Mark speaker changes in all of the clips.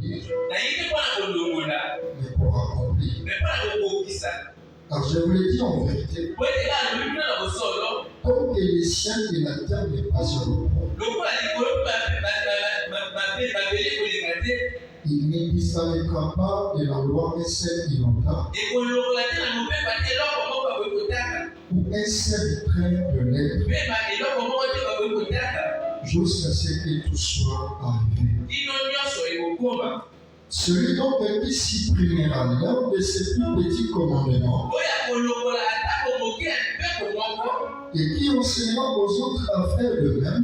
Speaker 1: bénir, mais pour accomplir. Alors je vous l'ai dit en vérité, comme que les cieux et la terre n'est pas sur le pont, il ne disparaîtra pas de la loi et celle innocente, ou un seul trait de l'être, jusqu'à ce que tout soit arrivé. Celui dont il supprimera l'un de ses plus petits commandements et qui enseignera aux autres à faire de même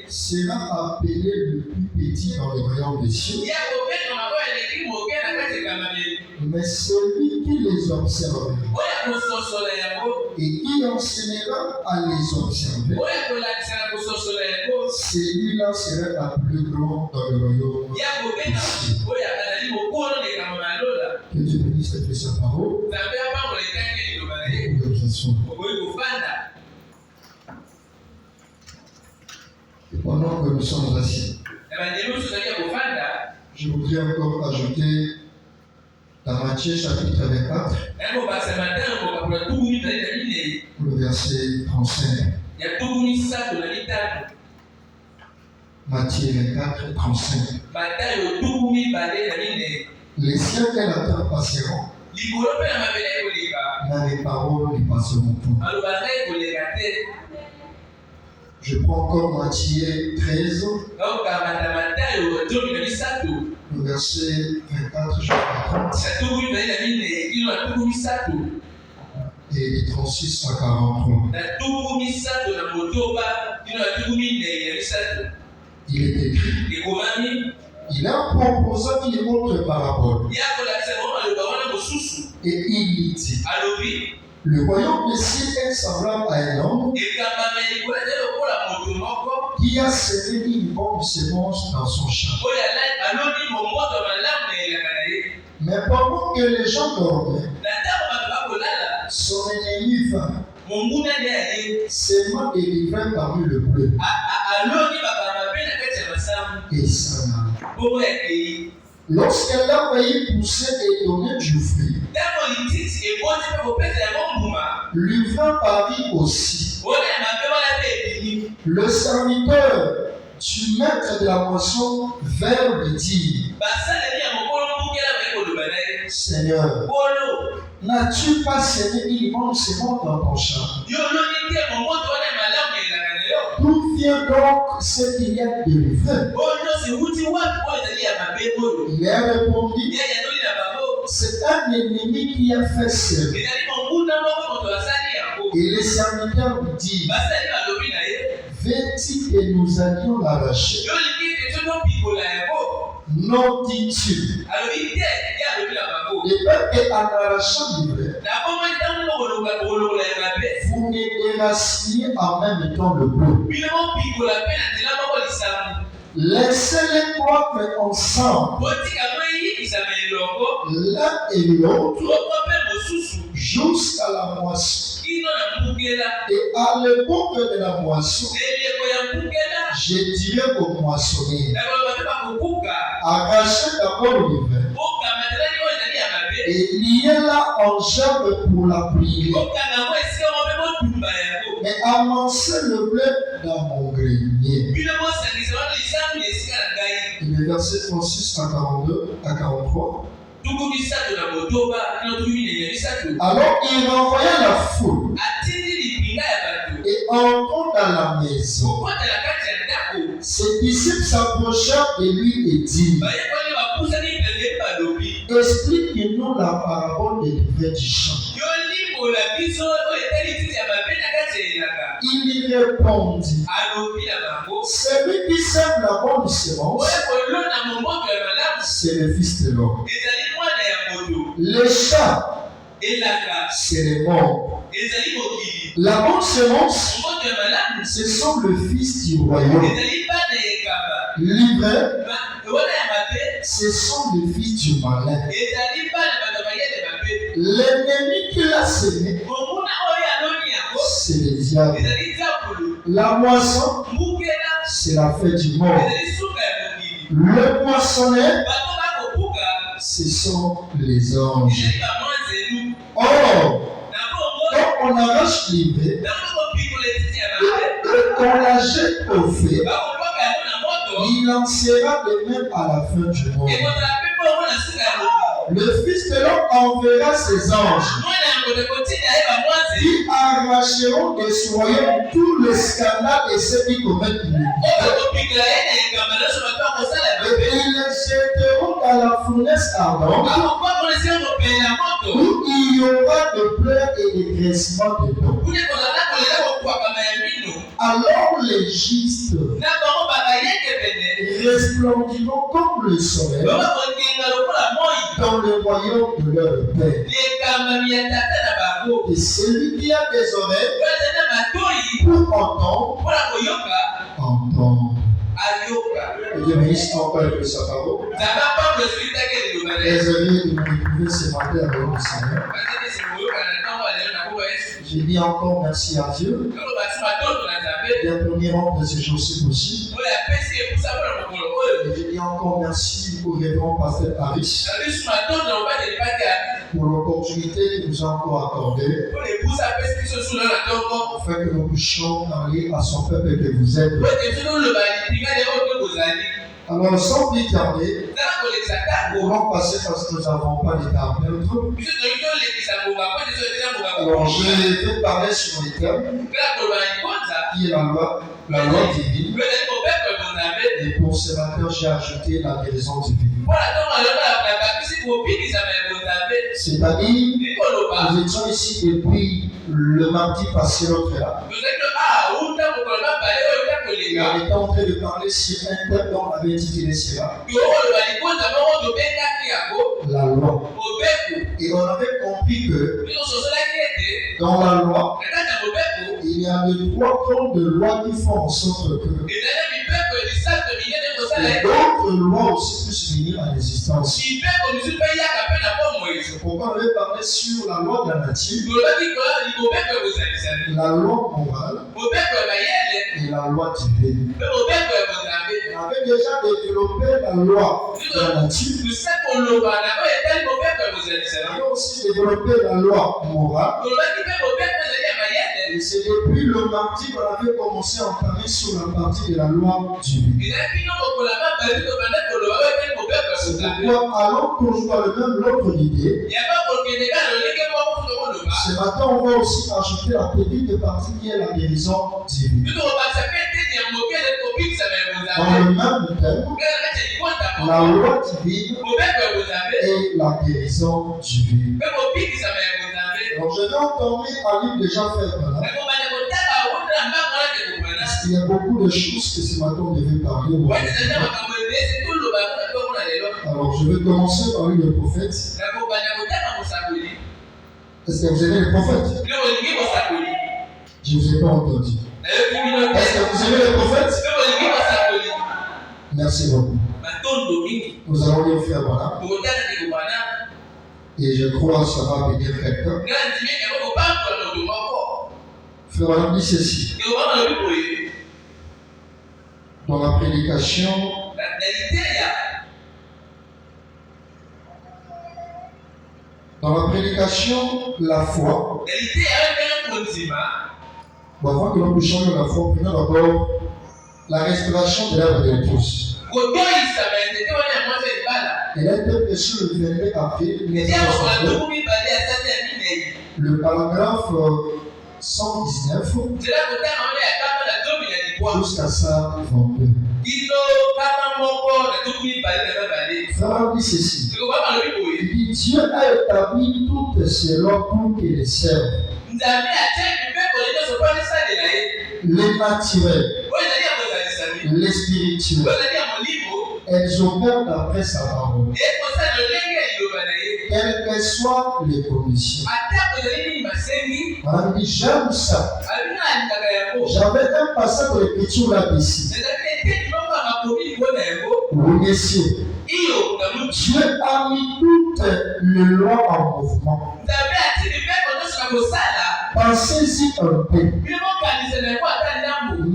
Speaker 1: sera appelé le plus petit dans le royaume des cieux. Mais celui qui les observera et qui enseignera à les observer, celui-là sera la plus grande dans le royaume des cieux. Que Dieu bénisse cette précieuse parole. Et pendant que nous sommes assis, je voudrais encore ajouter dans Matthieu chapitre 24, le verset 35. Matthieu 24, 35. Les cieux et la terre passeront, mais les paroles ne passeront pas. Je prends encore Matthieu 13, le verset 24 jusqu'à 30, et 36 à 43. Il est écrit, il a proposé une autre parabole, et il dit, le royaume des cieux est semblable à un homme qui a semé une bonne semence dans son champ. Mais pendant que les gens dormaient, son ennemi vint, seulement délivré parmi le bleu, et s'en alla. Lorsque l'arbre y poussait et donnait du fruit, lui vint Paris aussi. Le serviteur du maître de la moisson vint lui dire, Seigneur, n'as-tu pas semé une bonne semence dans ton champ? D'où vient donc ce qu'il y a de livré? Il a répondu, c'est un ennemi qui a fait cela. Et les serviteurs lui disent, veux-tu que nous allions l'arracher? Non, dit-tu. Le peuple est en arrachant l'ivraie. Vous ne déracinez en même temps le bleu. Laissez-les croître ensemble, l'un et l'autre, jusqu'à la moisson. Et à l'époque de la moisson, je dirai aux moissonniers, arrachez d'abord l'ivraie et liez-la en gerbe pour la plier, mais amassez le blé dans mon grenier. Et les versets 36 à 42 à 43. Alors il renvoya la foule et entrant dans la maison, ses disciples s'approchèrent de lui et dirent, explique-nous la parabole de l'ivraie du champ. Il y répondit, celui qui sème la bonne semence, c'est le Fils de l'homme. Les chats, c'est les morts. La bonne semence, ce sont le Fils du royaume. L'ivraie, ce sont les fils du malin. L'ennemi qui l'a semé, c'est le diable. La moisson, c'est la fête du mort.
Speaker 2: Le poissonnet, ce sont les anges. Or, quand on arrache l'ivraie et qu'on la jette au feu, il en sera de même à la fin du monde. Le Fils de l'homme enverra ses anges qui arracheront des royaumes tous les scandales et ceux qui commettent l'iniquité. Et ils les jetteront dans la fournaise ardente où il y aura de pleurs et de grincements de dents. Alors les justes resplendiront comme le soleil dans le royaume de leur Père. Et celui qui a des oreilles pour entendre, entendre. Et Dieu bénisse encore avec sa parole. Désolé de me retrouver ce matin avec le Seigneur. Je dis encore merci à Dieu. Bien premier rang de ce jour-ci possible. Et je dis encore merci au révérend pasteur Harris pour l'opportunité qu'il nous a encore accordée afin que nous puissions parler à son peuple et que vous êtes. Alors, sans plus tarder, nous allons passer parce que nous n'avons pas d'état à perdre. Alors, je vais parler sur les termes qui est la loi divine. Et pour ce matin, j'ai ajouté la guérison divine. C'est-à-dire, nous étions ici depuis le mardi passé, l'autre là. Et on était en train de parler sur un thème dont on avait intitulé cela. La loi. Et on avait compris que dans la loi, il y a trois comptes de lois qui font en sorte que d'autres lois aussi puissent venir à l'existence. C'est pourquoi on avait parlé sur la loi de la nature, la loi morale et la loi divine. On avait déjà développé la loi de la nature. On a aussi développé la loi morale. Et c'est depuis le mardi qu'on avait commencé à parler sur la partie de la loi divine. C'est pourquoi, alors que je parle même l'autre idée, ce matin on va aussi ajouter la petite partie qui est la guérison divine. Dans le même thème, la loi divine et la guérison divine. Donc je vais entamer à lui déjà faire là. Parce qu'il y a beaucoup de choses que ce matin on devait parler. Alors je vais commencer par lui le prophète. Est-ce que vous aimez le prophète? Je ne vous ai pas entendu. Est-ce que vous aimez le prophète? Merci beaucoup. Nous allons lire Frère Branham. Et je crois que ça va venir quelqu'un. Frère Branham dit ceci. Dans la prédication, la foi. Bon, avant que nous puissions la foi, prenons d'abord la restauration de l'œuvre de tous. Elle a été prêchée le 22 avril 1962. Le paragraphe 119 jusqu'à 122. Frère dit ceci. Il dit Dieu a établi toutes ces lois pour qu'ils les servent. Les naturels, les spirituels, elles opèrent d'après sa parole. Quelles que soient les conditions. Madame dit j'aime ça. J'avais un passage de l'écriture là-dessus. Oui, messieurs. Dieu a mis toutes les lois en mouvement. Pensez-y un peu.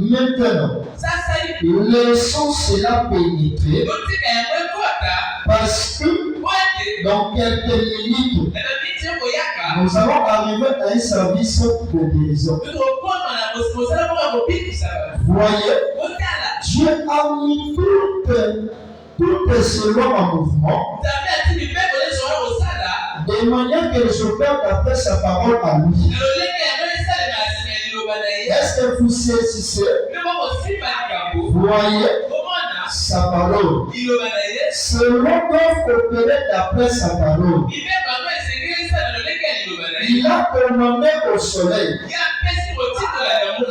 Speaker 2: Maintenant, Laissons cela pénétrer parce que dans quelques minutes, nous allons arriver à un service de guérison. Voyez, Dieu a mis tout cela en mouvement de manière que je peux apporter sa parole à lui. Est-ce que vous saisissez? Voyez sa parole. Selon doit opérer d'après sa parole. Il a commandé au soleil.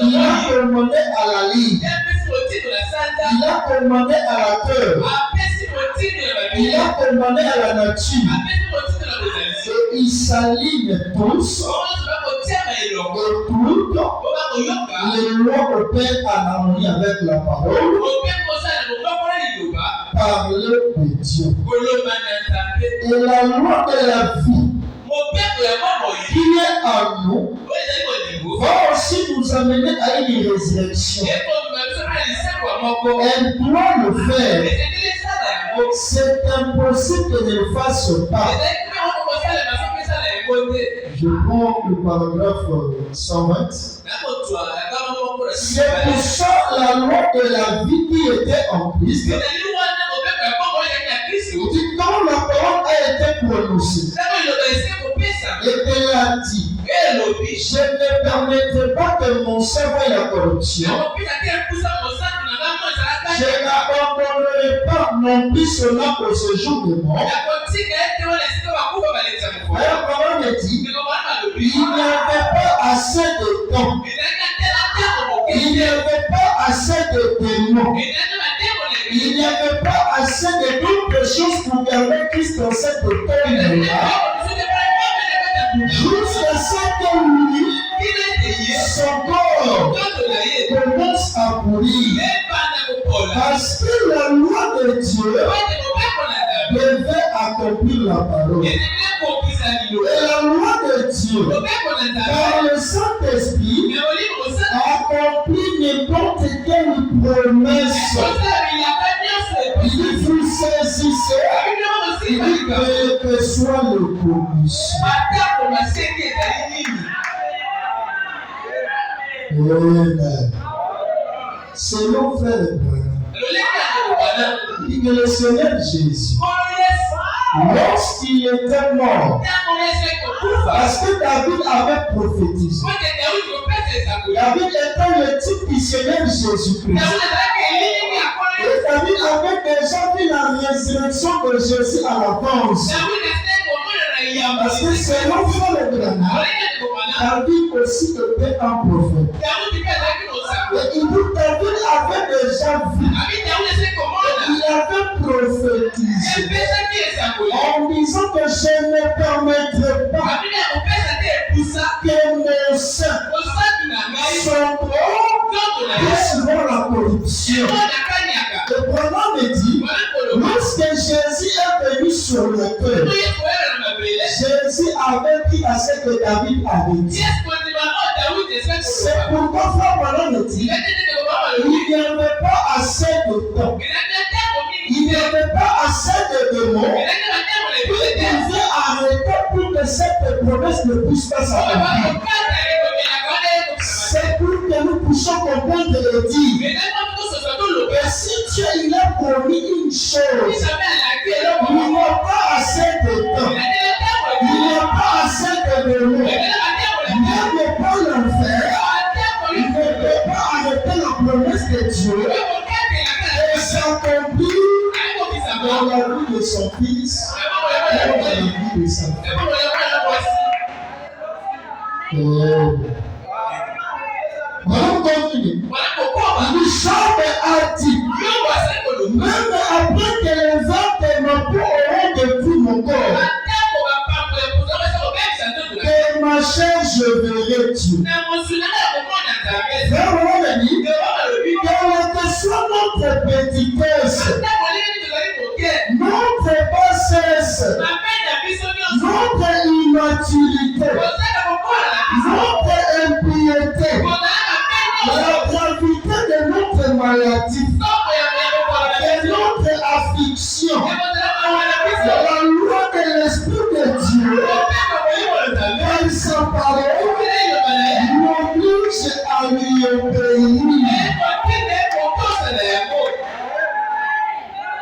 Speaker 2: Il a commandé à la ligne. Il a commandé à la terre. Il a commandé à la nature. Et ils s'alignent tous. Et toutes les lois opèrent en harmonie avec la parole. Parler de Dieu. Et la loi de la vie qui est en nous va aussi nous amener à une résurrection. Elle doit le faire. C'est impossible qu'elle ne le fasse pas. Je prends le paragraphe 120. C'est pour ça la loi de la vie qui était en Christ. Quand la parole a été prononcée, et qu'elle a dit, je ne permettrai pas que mon sang ait la corruption. Je n'abandonnerai pas non plus cela au séjour de mort. La parole dit, il n'y avait pas assez de temps. Il n'y avait pas assez de démons. Il n'y avait pas assez de d'autres choses pour garder Christ dans cette terre-là. Jusqu'à ce que lui, son corps commence à pourrir. Parce que la loi de Dieu devait accomplir la parole. Et la loi de Dieu, par le Saint-Esprit, accomplit n'importe quelle promesse. Il vous saisissez, il dit que soit le commission. Amen. Selon frère il dit que le Seigneur Jésus, lorsqu'il était mort, parce que David avait prophétisé, David était le type du Seigneur Jésus-Christ. Et David avait déjà vu la résurrection de Jésus à l'avance. Parce que selon frère Branham, David aussi était un prophète. Et il dit David avait déjà vu. Il avait prophétisé en disant que je ne permettrai pas que mon sein, son corps, puisse voir la corruption. Et Branham me dit, lorsque Jésus est venu sur la terre, Jésus avait dit à ce que David avait dit. C'est pourquoi frère Branham me dit, il n'y avait pas assez de temps. Il n'y avait pas assez de démons. Il devait arrêter pour que cette promesse ne puisse pas s'accomplir. C'est pour que nous puissions comprendre et dire que si Dieu il a promis une chose, il n'y a pas assez de temps. Il n'y a pas assez de démons. Il ne peut pas l'enfer. Il ne peut pas arrêter la promesse de Dieu et s'accomplir dans la vie de son fils et dans la vie de sa femme. Voilà continue. Richard a dit, même après que les hommes de ma peau auront détruit mon corps, que ma chair je verrai Dieu. Frère, on a dit, que soit notre petitesse, notre bassesse, notre immaturité, notre impiété, la gravité de notre maladie,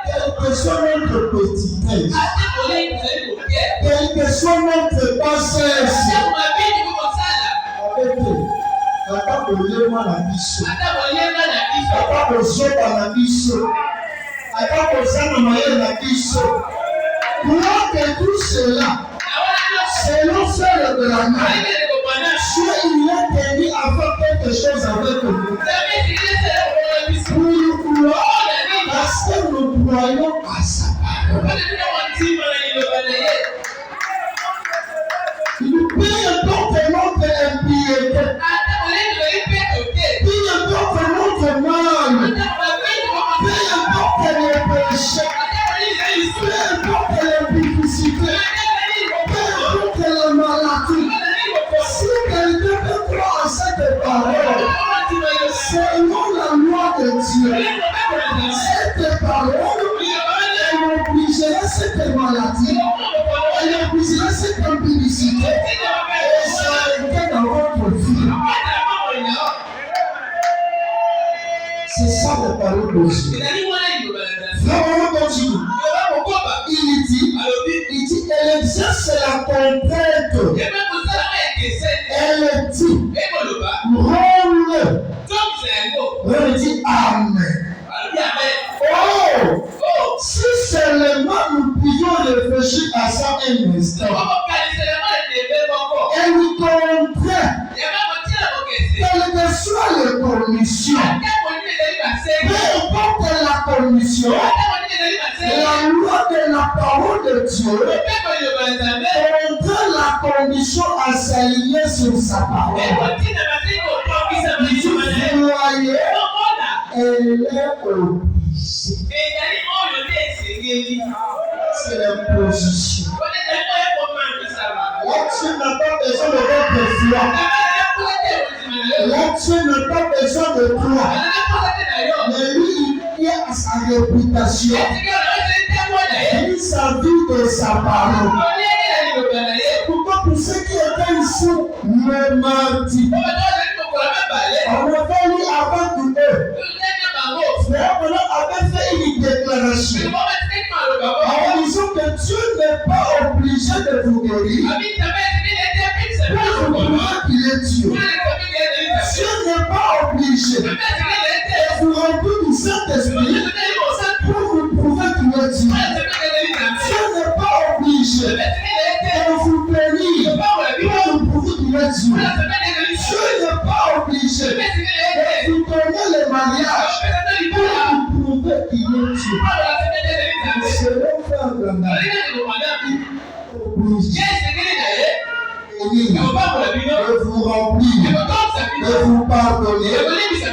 Speaker 2: Quelle que soit notre petitesse, quelle que soit notre bassesse, avec eux, ata kolemwa na biso, ata kozoba na biso, ata kozanga mayele na biso, pour que tout cela, selon celle de la main, Dieu il a tenu à faire quelque chose avec nous. Pour nous croire, parce que nous croyons à sa parole. Peu importe notre impiété, peu importe notre mal, peu importe les péchés, peu importe les difficultés, peu importe la maladie, si quelqu'un peut croire à cette parole, selon la loi de Dieu, cette parole, elle obligera cette maladie, elle obligera cette impudicité, et ça a été dans votre vie. C'est ça la parole de Dieu. Vraiment continue. Il dit, elle exerce la contrainte. Elle dit, rends-le. Elle dit, Amen. Oh, si seulement nous pouvions réfléchir à ça un instant. Elle nous contraint, quelles que soient les conditions, peu importe la condition, la loi de la parole de Dieu contraint la condition à s'aligner sur sa parole. Il dit, voyez, elle est obligée. C'est l'imposition. Là, tu n'as pas besoin de votre foi. Là, tu n'as pas besoin de toi. Mais lui, il est à sa réputation. Il s'habille de sa parole. Pourquoi pour ceux qui étaient ici le mardi, on avait lu avant que eux, frère Bernard avait fait une déclaration en disant que Dieu n'est pas obligé de vous guérir pour vous prouver qu'il est Dieu. Dieu n'est pas obligé de vous remplir du Saint-Esprit pour vous prouver qu'il est Dieu. Dieu n'est pas obligé de vous bénir pour vous prouver qu'il est Dieu. Dieu n'est pas obligé de vous donner le mariage pour vous prouver qu'il est Dieu. C'est le frère Bernard. De vous remplir, de vous pardonner,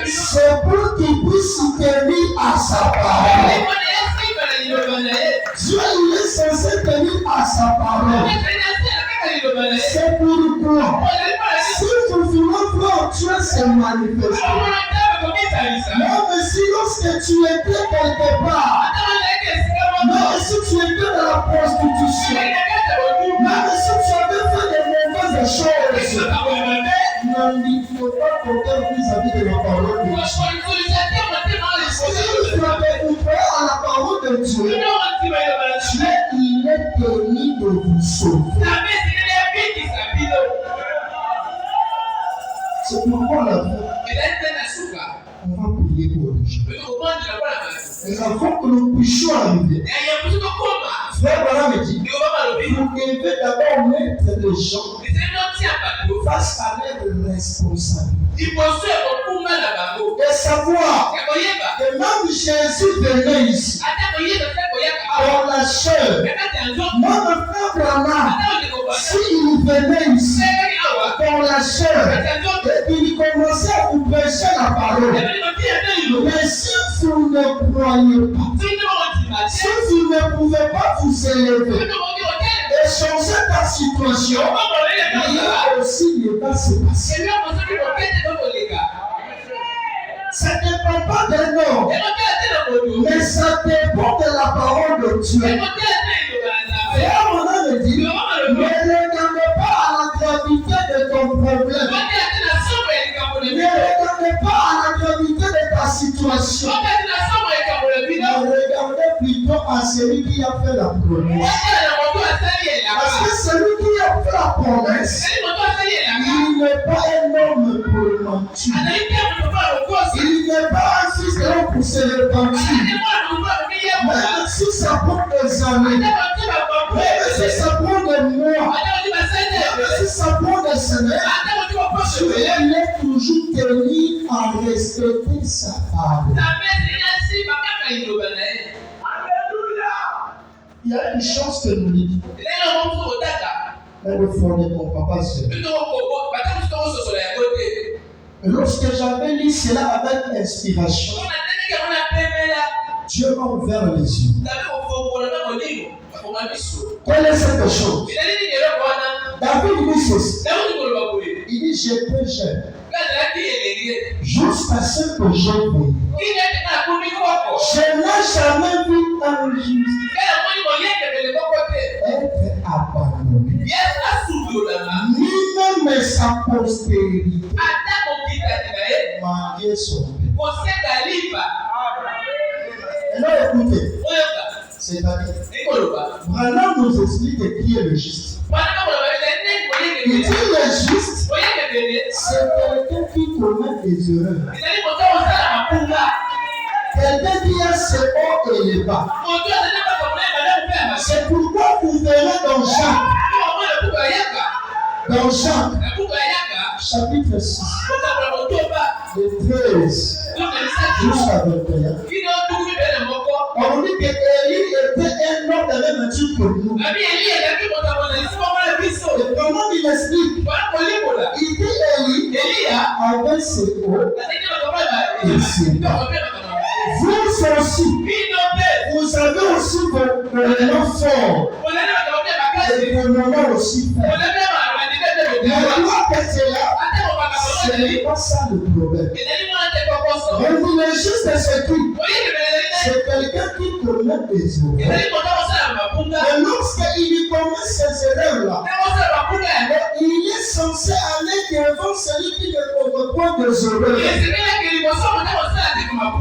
Speaker 2: c'est pour qu'il puisse tenir à sa parole. Dieu il est censé tenir à sa parole. C'est pourquoi si vous voulez voir Dieu se manifester, même si lorsque tu étais quelque part, même si tu étais dans la prostitution, même si tu avais fait des mauvaises choses, il ne faut pas compter vis-à-vis de la parole de Dieu. Si vous avez ouvert à la parole de Dieu, Dieu il est tenu de vous sauver. C'est pourquoi la vie, on va prier pour les gens. Et avant que nous puissions arriver, frère Bernard me dit, vous devez d'abord mettre les gens face à leurs responsabilités. Et savoir que même Jésus venait ici pour la chair. Moi, mon frère Bernard, s'il venait ici pour la chair, et qu'il commençait à vous prêcher la parole, mais si vous ne croyez pas, si vous ne pouvez pas vous élever et changer ta situation, il y a aussi des va se passer. Ça ne dépend pas d'un homme, mais ça dépend de la parole de Dieu. Frère, on a dit, ne regarde pas à la gravité de ton problème. Ne regarde pas à la gravité de ta situation. Mais regardez plutôt à celui qui a fait la promesse. Parce que celui qui a fait la promesse, il n'est pas un homme pour mentir. Il n'est pas un fils d'homme pour se repentir. Même si ça prend des années, même si ça prend des mois, même si ça prend des semaines, Dieu est toujours tenu à respecter sa parole. Il y a une chose que nous dit. Mais le fond de ton papa, c'est. Lorsque j'avais lu cela avec inspiration, Dieu m'a ouvert les yeux. Quelle est cette chose? David dit ceci. Il dit, j'étais jeune jusqu'à ce que j'ai vécu. Je n'ai jamais vu un juste être abandonné, ni même sa postérité mendier son pain. Et là, écoutez, c'est-à-dire, Branham nous explique qui est le juste. Il dit le juste, c'est quelqu'un qui commet des erreurs. Quelqu'un qui a ses hauts et les bas. C'est pourquoi vous verrez dans Jacques, chapitre 6, de 13 jusqu'à 21. On nous dit qu'Élie était un homme de même nature que nous. Et comment il explique? Il dit Élie avait ses hauts et ses bas. Vous aussi, vous avez aussi vos moments forts et vos moments aussi faibles. Mais moi que c'est là, ce n'est pas ça le problème. Mais vous le juste c'est qui? C'est quelqu'un qui commet des erreurs. Mais lorsqu'il commet ces erreurs-là, il est censé aller devant celui qui ne commet pas des erreurs.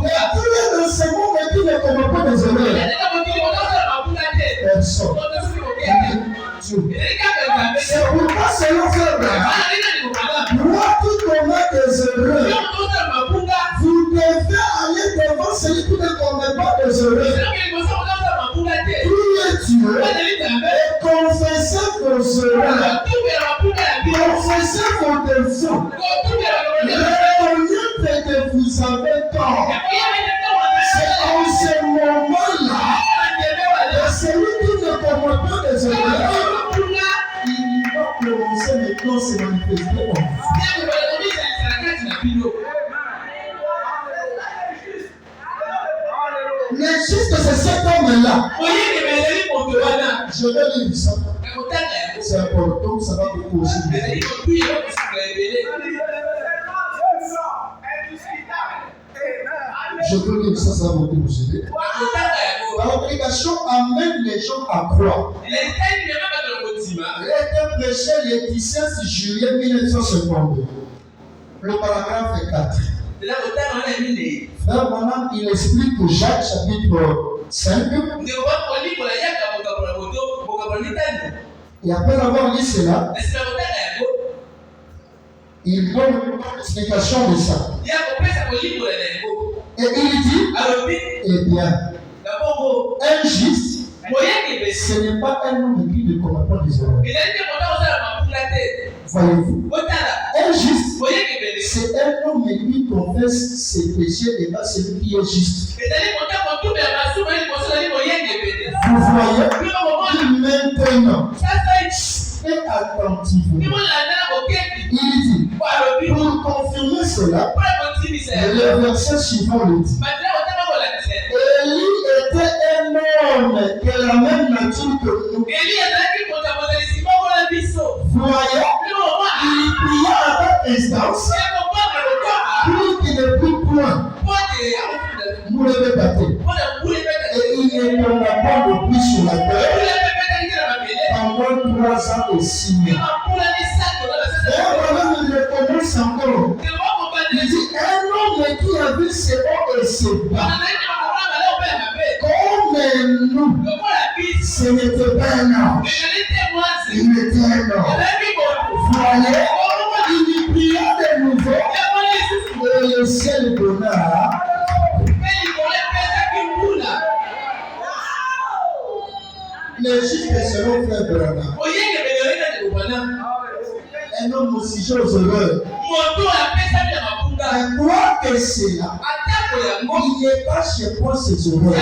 Speaker 2: Mais tous les enseignements qui ne commet pas des erreurs, personne. C'est pourquoi selon frère, moi qui commets des erreurs, vous devez aller devant celui qui ne commet pas des erreurs. Priez Dieu et confessez vos erreurs, confessez vos défauts, reconnaissez que vous avez tort. C'est en ce moment-là que celui qui ne commet pas des erreurs, il va commencer maintenant à se manifester en vous. Le juste, c'est cet homme-là. Je vais lire ça. C'est important, ça va beaucoup aussi. Je peux lire ça, ça va beaucoup vous aider. La prédication amène les gens à croire. Il était prêché le 17 juillet 1952. Le paragraphe est 4. Frère Branham, il explique que Jacques chapitre 5. Et après avoir lu cela, il donne une explication de ça. Et il dit, eh bien, un juste, ce n'est pas un homme qui ne commet pas des erreurs. Voyez-vous, un juste, c'est un homme qui confesse ses péchés devant celui qui est juste. Vous voyez, maintenant, et attentivement, il dit, pour confirmer cela, le verset suivant le dit, Élie était un homme qui a la même nature que nous. Voyez, il pria avec instance, puis qu'il ne prit point. Vous l'avez battu. Et il ne tomba pas de plus sur la terre pendant 3 ans et 6 mois. D'ailleurs, voilà, il recommence encore. Il dit, un homme qui a vu ses hauts et ses bas, comme Mais nous, ce n'était pas un ange. Il était un homme. Voyez, il pria de nouveau et le ciel donna. Les justes seront frère Branham. Un homme aussi heureux. Mais quoi que c'est là, il n'est pas chez moi ses horreurs.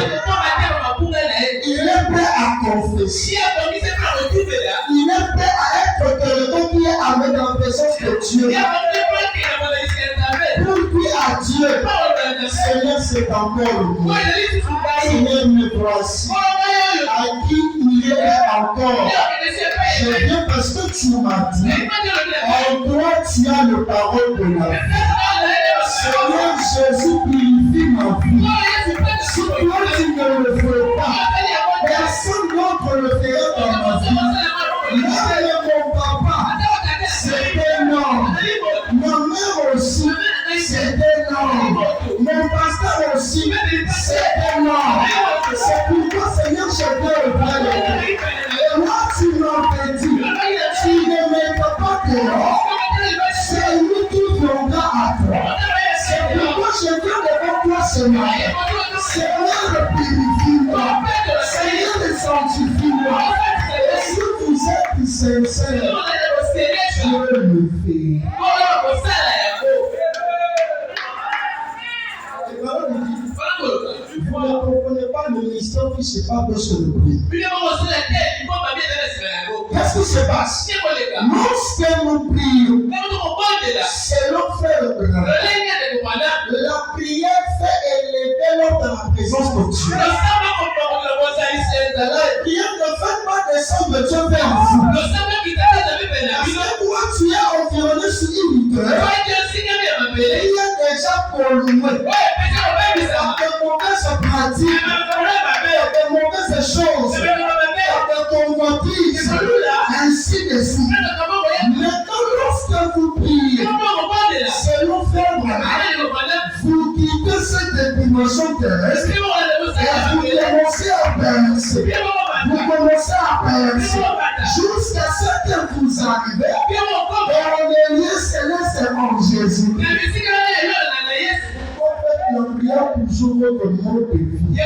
Speaker 2: Il est prêt à confesser. Il est prêt à être quelqu'un qui est avec la présence de Dieu. Pour dire à Dieu, Seigneur, c'est encore moi. Seigneur, me voici. À qui il est encore. Je viens parce que tu m'as dit, en toi tu as le parole de la vie. Seigneur Jésus, purifie ma vie. Si toi tu ne le fais pas, personne d'autre le fera dans ma vie. Là, mon papa, c'était non. Ma mère aussi, c'était non. Mon pasteur aussi, c'était non. C'est pourquoi, Seigneur, je te reprends. Et moi, tu m'as dit, tu ne mettras pas dehors. C'est lui qui viendra à toi. C'est pourquoi je viens devant toi ce matin. Seigneur, purifie-moi. Seigneur, sanctifie-moi. Et si vous êtes sincère, Dieu le fait. Vous ne comprenez pas le mystère qui se passe sur le prix. Qu'est-ce qui se passe? Lorsque nous prions, selon frère Branham, la prière fait élever l'homme dans la présence de Dieu. La prière ne fait pas descendre Dieu vers vous. Parce que toi, tu es environné sur une hauteur. Il y a déjà pollué. Il y a de mauvaises pratiques. Il y a de mauvaises choses. Il y a de convoitises. Ainsi de suite. Maintenant, lorsque vous priez, selon frère Branham, vous quittez cette dimension terrestre et vous commencez à penser. Vous commencez à penser jusqu'à ce que vous arrivez dans les lieux célestes en Jésus. La prière toujours votre mode de vie.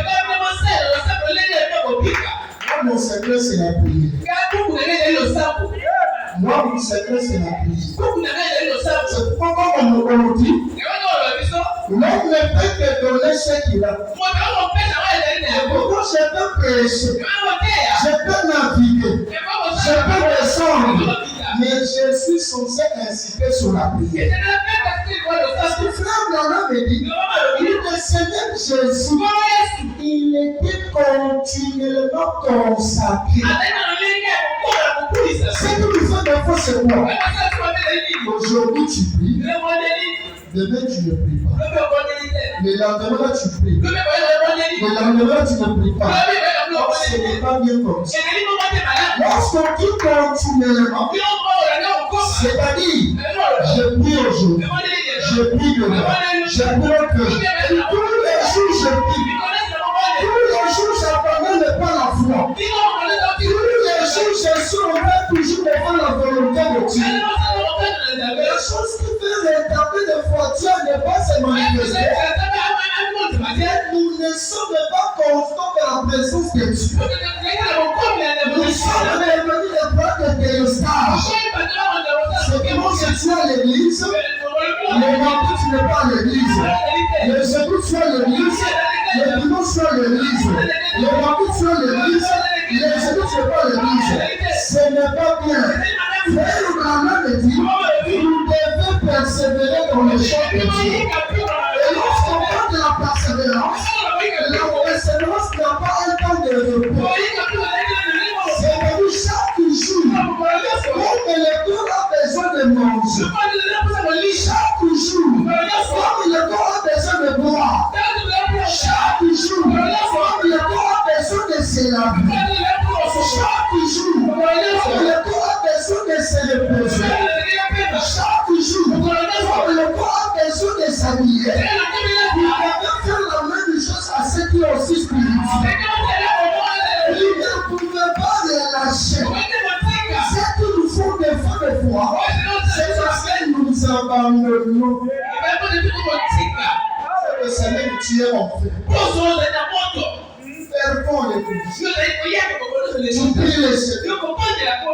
Speaker 2: Moi, mon secret, c'est la prière. Moi, mon secret, c'est la prière. C'est pourquoi on me dit, l'homme ne peut que donner ce qu'il a. Pourquoi je peux prêcher, je peux naviguer, je peux descendre, mais je suis censé inciter sur la prière. Parce que frère Branham me dit, le Seigneur Jésus, il était continuellement consacré. Ce que nous faisons des fois, c'est quoi? Aujourd'hui, tu pries. Demain, tu ne pries pas. Le lendemain, tu pries. Le lendemain, tu ne pries pas. Donc, ce n'est pas bien comme ça. Lorsqu'on dit continuellement, c'est-à-dire, je prie aujourd'hui, je prie demain, je prie que tous les jours, je prie. Tous les jours, j'abandonne pas la foi. Tous les jours, je suis en train toujours de faire la volonté de Dieu. La chose qui fait retarder des fois Dieu n'est pas se manifester. Nous ne sommes pas constants dans la présence de Dieu. Nous sommes revenus des bras de délestage. C'est comment je suis à l'église. Le mardi, tu n'es pas à l'église. Le jeudi, tu es à l'église. Le dimanche, tu es à l'église. Le mardi, tu es à l'église. Le jeudi, tu n'es pas à l'église. Ce n'est pas bien. Frère Branham me dit, vous devez persévérer dans le champ de Dieu. Et lorsqu'on parle de la persévérance n'a pas un temps de repos. C'est venu chaque jour. Comme le corps a besoin de manger. Chaque jour. Comme le corps a besoin de boire. Chaque jour. Comme le corps a besoin de se laver. Chaque jour. Comme le corps a besoin de se reposer. Chaque jour. Comme le corps a besoin de s'habiller. Vous devez faire la même chose à ceux qui sont aussi spirituels. abandonnons. Cette semaine, tu es en fait. Fermons l'église. Tu pries le Seigneur.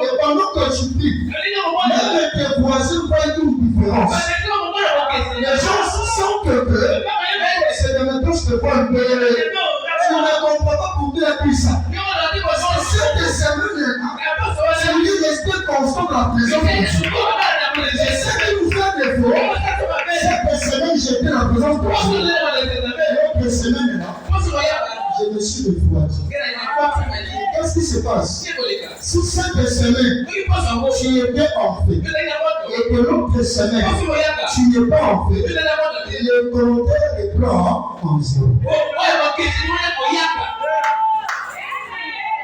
Speaker 2: Et pendant que tu pries, même tes voisins voient une différence. Les gens sentent que c'est de maintenant je te vois un peu. Tu ne comprends pas pourquoi il a pris ça. Cette semaine, c'est lui rester constant dans la présence de Dieu. J'essaie de nous faire des fois. Cette semaine, j'étais dans la présence de Dieu. L'autre semaine, je me suis refroidi. Qu'est-ce qui se passe? Si cette semaine, tu étais en fait, et que l'autre semaine, tu n'es pas en fait, le commentaire est blanc en zéro.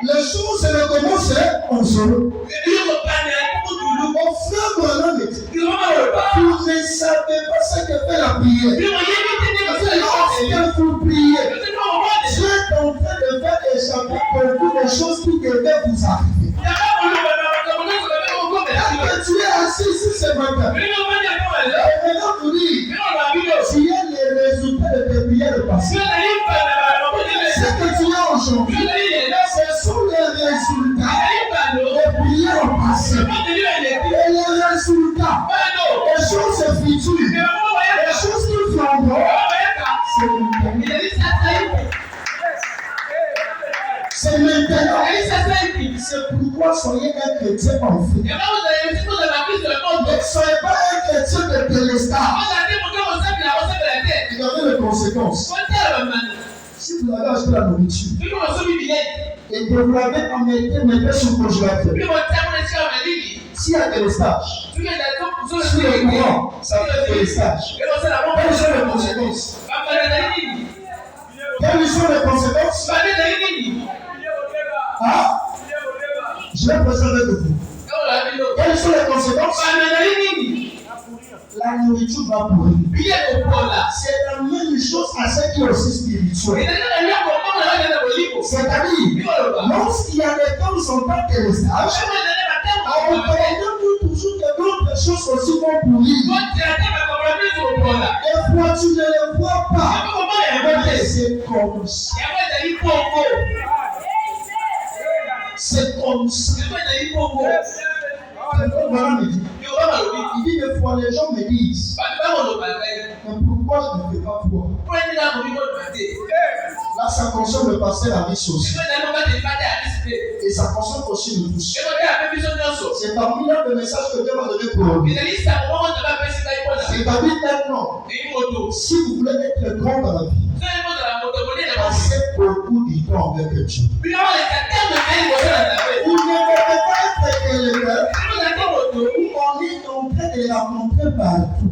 Speaker 2: Les choses ne commencent en zéro. Mon frère Mohamed, tu ne savais pas ce que fait la prière. Lorsque vous priez, Dieu est en train de faire échapper beaucoup de choses qui devaient vous arriver. Est-ce que tu es assis ici ce matin? Et maintenant vous dites, tu as les résultats de tes prières passées. Ce que tu as aujourd'hui, ce sont les résultats des prières passées. Et les résultats, les choses futures, les choses qui viendront, c'est maintenant. C'est pourquoi soyez un chrétien en fait. Ne soyez pas un chrétien de délestage. Regardez les conséquences. Si vous avez acheté la nourriture et que vous l'avez mettez sur le congélateur, s'il y a délestage, si le courant, ça fait délestage. Quelles sont les conséquences? Quelles sont les conséquences? Ah? Je vais poser avec vous. Quelles sont les conséquences? La nourriture va pourrir. C'est la même chose à ce qui est aussi spirituel. C'est-à-dire, lorsqu'il y a des temps où sont pas délestage, on prétend toujours que d'autres choses aussi vont pourrir. Et fois tu ne les vois pas. Mais c'est comme ça. C'est comme ça. Il dit des fois les gens me disent, mais pourquoi je ne fais pas foi? Là, ça concerne le pasteur à vie sociale. Et ça concerne aussi nous tous. C'est parmi là le message que Dieu m'a donné pour nous. C'est-à-dire maintenant, si vous voulez être grand dans la vie, passez beaucoup du temps avec Dieu. Vous ne pouvez pas être quelqu'un où on est en train de la montrer partout.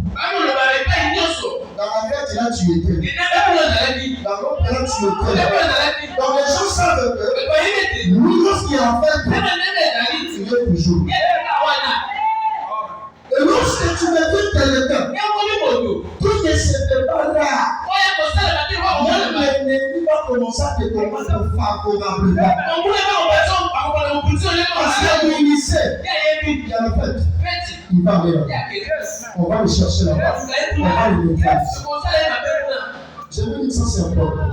Speaker 2: Dans la fête, là tu étais. Dans l'autre, là tu étais. Donc les gens savent que lui, lorsqu'il a fait, il est toujours. Et lorsque tu me dis quelqu'un, tout ne se fait pas là. Même l'ennemi va commencer à te combattre favorablement. Parce qu'il sait, il y a la fête. Il va aller là. On va le chercher là-bas. On va le mettre. Je veux dire que ça c'est important.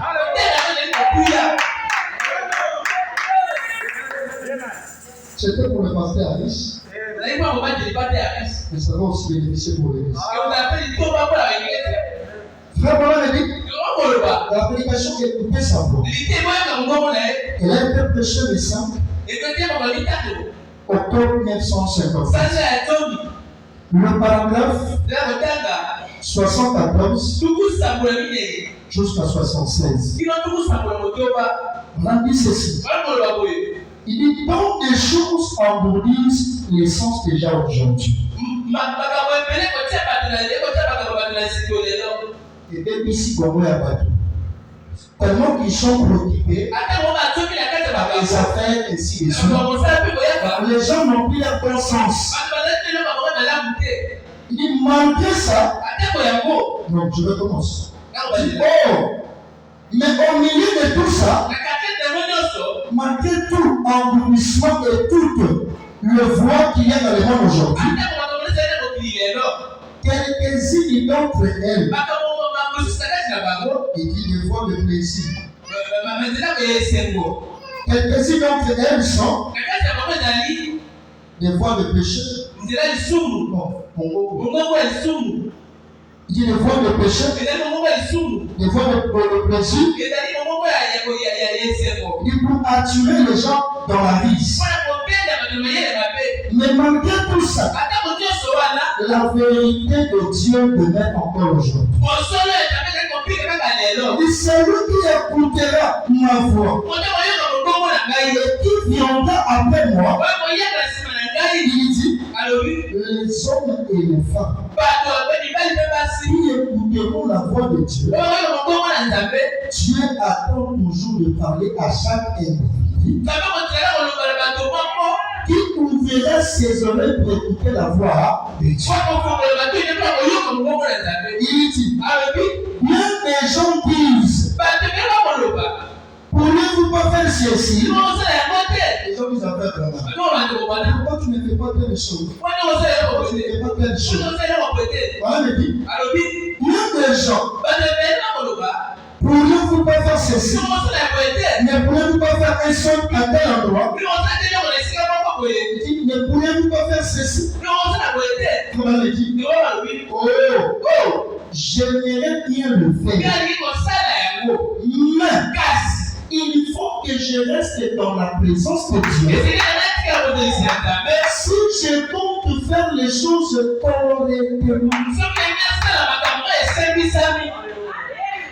Speaker 2: C'était pour le pasteur Alice. Mais ça va aussi bénéficier pour l'église. Frère Mohamed dit, la prédication qui est coupée sans voix. Elle a été prêchée le 5 octobre 1950. Le paragraphe 74 jusqu'à 76. On dit ceci. Il dit tant des choses engourdissent l'essence déjà aujourd'hui. Et même ici, comme on a battu. Tellement qu'ils sont préoccupés par les affaires ainsi de suite. Les gens n'ont plus la conscience. Il dit malgré ça. Donc je vais commencer. Il dit, oh, mais au milieu de tout ça, malgré tout engourdissement et toute le voie qu'il y a dans le monde aujourd'hui, quelqu'un quelques-unes d'entre elles, il dit des voies de plaisir. Quelques-unes d'entre elles sont des voies de péché. Non, il dit des voies de péché, des voies de plaisir. Il dit pour attirer les gens dans la vice. Mais malgré tout ça, la vérité de Dieu demeure encore aujourd'hui. Il dit celui qui écoutera ma voix et qui viendra après moi, il dit les hommes et les femmes qui écouteront la voix de Dieu, Dieu attend toujours de parler à chaque individu qui ouvrira ses oreilles pour écouter la voix de Dieu. Il dit, même les gens disent, pourriez-vous pas faire ceci? Les gens disent, pourquoi tu ne fais pas telle chose? Pourquoi tu ne fais pas telle chose? Voilà, me dit, même les gens, pourriez-vous pas faire ceci? Ne pourriez-vous pas faire un son à tel endroit? Ne pourriez-vous pas faire ceci? Comment me dit? J'aimerais bien le faire. Mais il faut que je reste dans la présence de Dieu. Si je compte faire les choses correctement,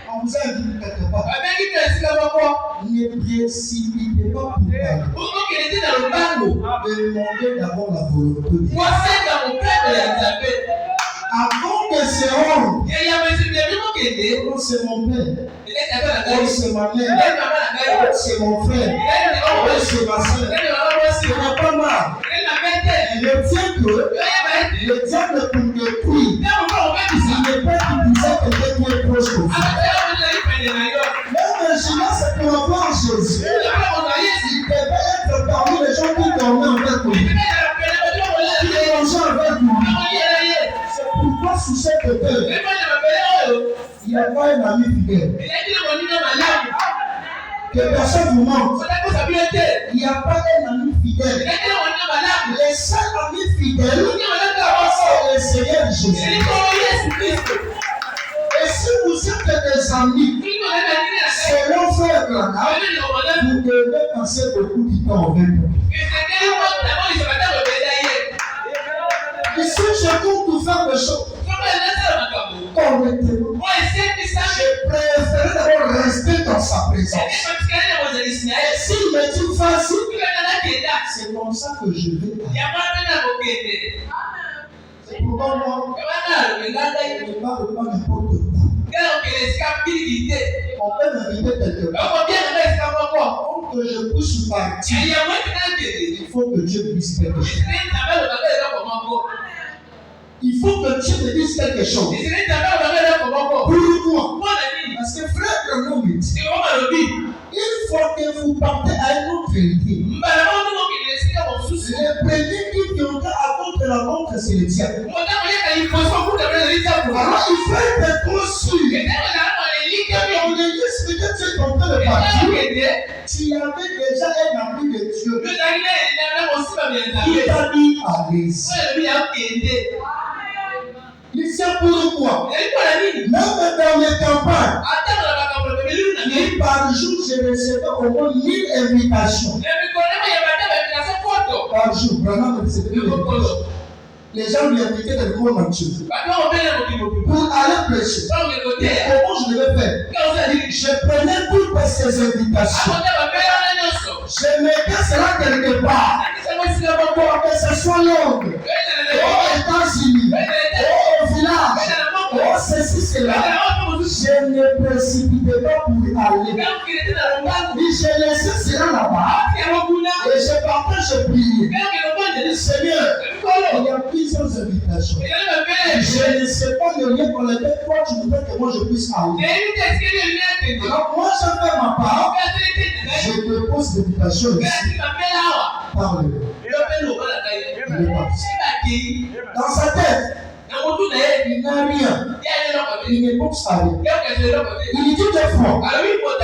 Speaker 2: on vous a dit quelque part. Ne précipitez pas pour demandez d'abord la volonté de Dieu. Avant de se rendre, oh c'est mon père, oh c'est ma mère, oh c'est mon frère, oh c'est ma soeur, ce n'est pas mal. Le diable pour détruire, il n'est pas utilisé quelqu'un qui est proche de vous. Même Judas, c'est pour avoir Jésus. Il devait être parmi les gens qui dormaient avec lui, qui mangeaient avec lui. C'est pourquoi sous cette terre, il n'y a pas un ami fidèle. Que personne vous mente. Il n'y a pas un ami fidèle. Les seuls amis fidèles, c'est le Seigneur Jésus. Et si vous êtes des amis, selon frère Branham, vous devez passer beaucoup de temps avec nous. Et si je compte faire des choses correctement, je préfère d'abord rester dans sa présence. Et s'il me dit facile, c'est comme ça que je vais aller. C'est pourquoi moi, je ne parle pas n'importe quoi. On peut m'inviter quelque part. Pour que je puisse partir, il faut que Dieu puisse quelque chose. Il faut que Dieu me dise quelque chose. Pourquoi? Parce que frère Branham me dit, il faut que vous partez à une autre idée. Le premier qui viendra à votre rencontre, c'est le diable. Alors il faut être conçu. Dans l'église que tu es en train de partir, tu avais déjà un ami de Dieu qui t'a mis à l'aise. Il sait pourquoi. Même dans les campagnes, par jour, je recevais au moins 1000 invitations. Par jour, vraiment, je recevais 1000 invitations. Les gens lui invitaient dans le monde entier pour aller prêcher. Comment je devais faire? Je prenais toutes ces invitations. Je mettais cela quelque part. Que ce soit Londres, aux États-Unis, au village, ceci, cela. Je ne précipitais pas pour y aller. Je laissais cela là-bas. Et je partais, je priais. Seigneur, il y a plusieurs invitations. Je ne sais pas le lien pour lequel toi tu voudrais que moi je puisse aller. Alors moi je fais ma part. Je te pose l'invitation ici. Parle-le. Il est parti. Dans sa tête, Il n'a rien. Il ne pense à rien. Il dit des fois,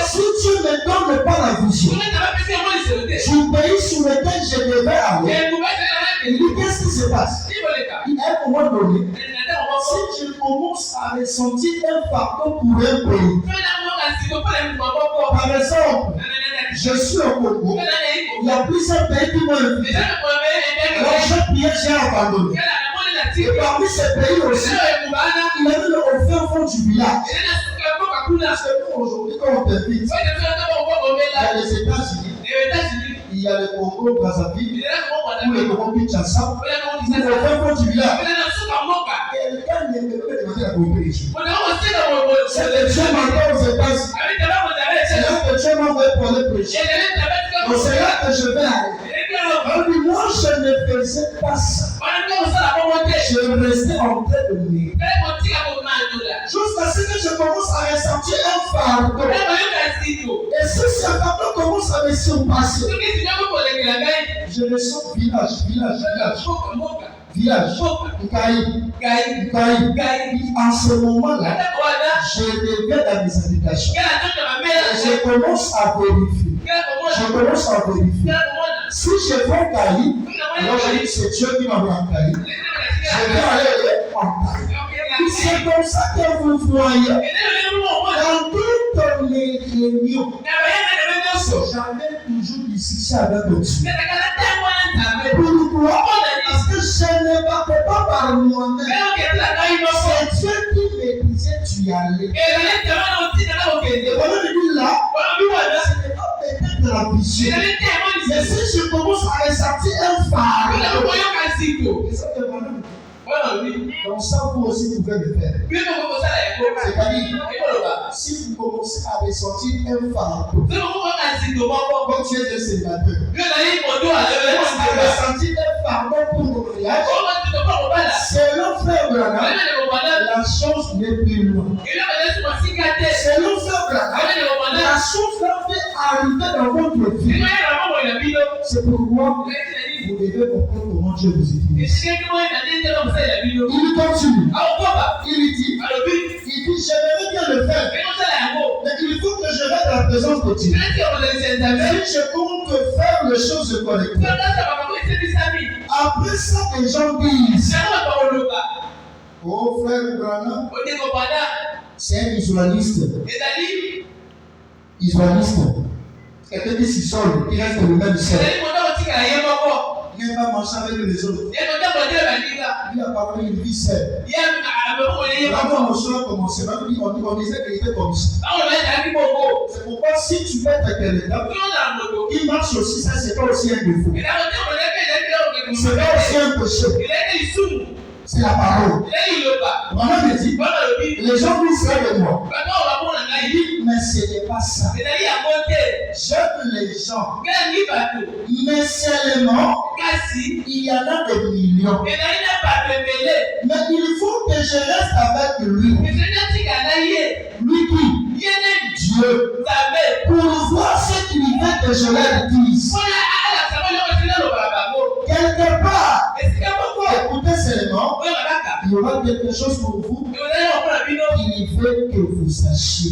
Speaker 2: si Dieu ne donne pas la vision du pays sur lequel je devais aller, il dit qu'est-ce qui se passe? À un moment donné, si je commence à ressentir un fardeau pour un pays, par exemple, je suis au Congo, il y a plusieurs pays qui m'ont invité. Alors j'ai prié, j'ai abandonné. Et parmi ces pays aussi, il y a le au fond du village. Parce que nous, aujourd'hui, quand on t'invite, il y a les États-Unis, il y a le Congo, Brazzaville, ou le Congo Kinshasa, ou le fond du village. Quelqu'un ne peut pas demander la coopération. C'est le Dieu m'envoie aux États-Unis. C'est là que Dieu m'envoie pour aller prêcher. Donc c'est là que je vais aller. Moi, je ne faisais pas ça. Je restais en train de lire. Jusqu'à ce que je commence à ressentir un fardeau. Et si ce fardeau commence à me surpasser, je le sens village. En ce moment-là, je deviens dans mes habitations. Et je commence à vérifier. Si je vais en Caï, alors je dis c'est Dieu qui m'a mis en Caï. Je vais aller en Caï. C'est comme ça que vous voyez. Dans toutes les réunions, j'avais toujours discussion avec Dieu. Pourquoi? Parce que je ne battais pas par moi-même. C'est Dieu qui me disait tu y allais. Et on me dit là, ce n'est pas peut-être la vision. Mais si je commence à ressentir un fardeau, donc ça vous aussi pouvez le faire. C'est-à-dire, si vous commencez à ressentir un fardeau, comme tu es un célibataire, à ressentir un fardeau pour le mariage, selon frère Branham, la chose n'est plus loin. Selon frère Branham, la chose va faire arriver dans votre vie. C'est pourquoi vous devez comprendre comment Dieu vous utilise. Il continue. Il dit, j'aimerais bien le faire, mais il faut que je mette la présence de Dieu. Si je compte faire les choses correctement, après ça, les gens disent, oh frère Branham, c'est un isoliste. Quelqu'un qui s'isole, qui reste le même seul. Il n'est pas marché avec les autres. Lui apparemment une vie seule. Vraiment, mon soir a commencé. On disait qu'il était comme ça. C'est pourquoi si tu mets quelqu'un qui marche aussi, ça c'est pas aussi un défaut. C'est pas aussi un péché. C'est la parole. Vraiment, il dit, les gens disent ça de moi. Il dit, mais ce n'est pas ça. J'aime les gens. Mais seulement, il y en a des millions. Mais il faut que je reste avec lui. Lui qui? Dieu. Pour voir ce qu'il veut que je leur dise. Quelque part, écoutez seulement, il y aura quelque chose pour vous. Il veut que vous sachiez.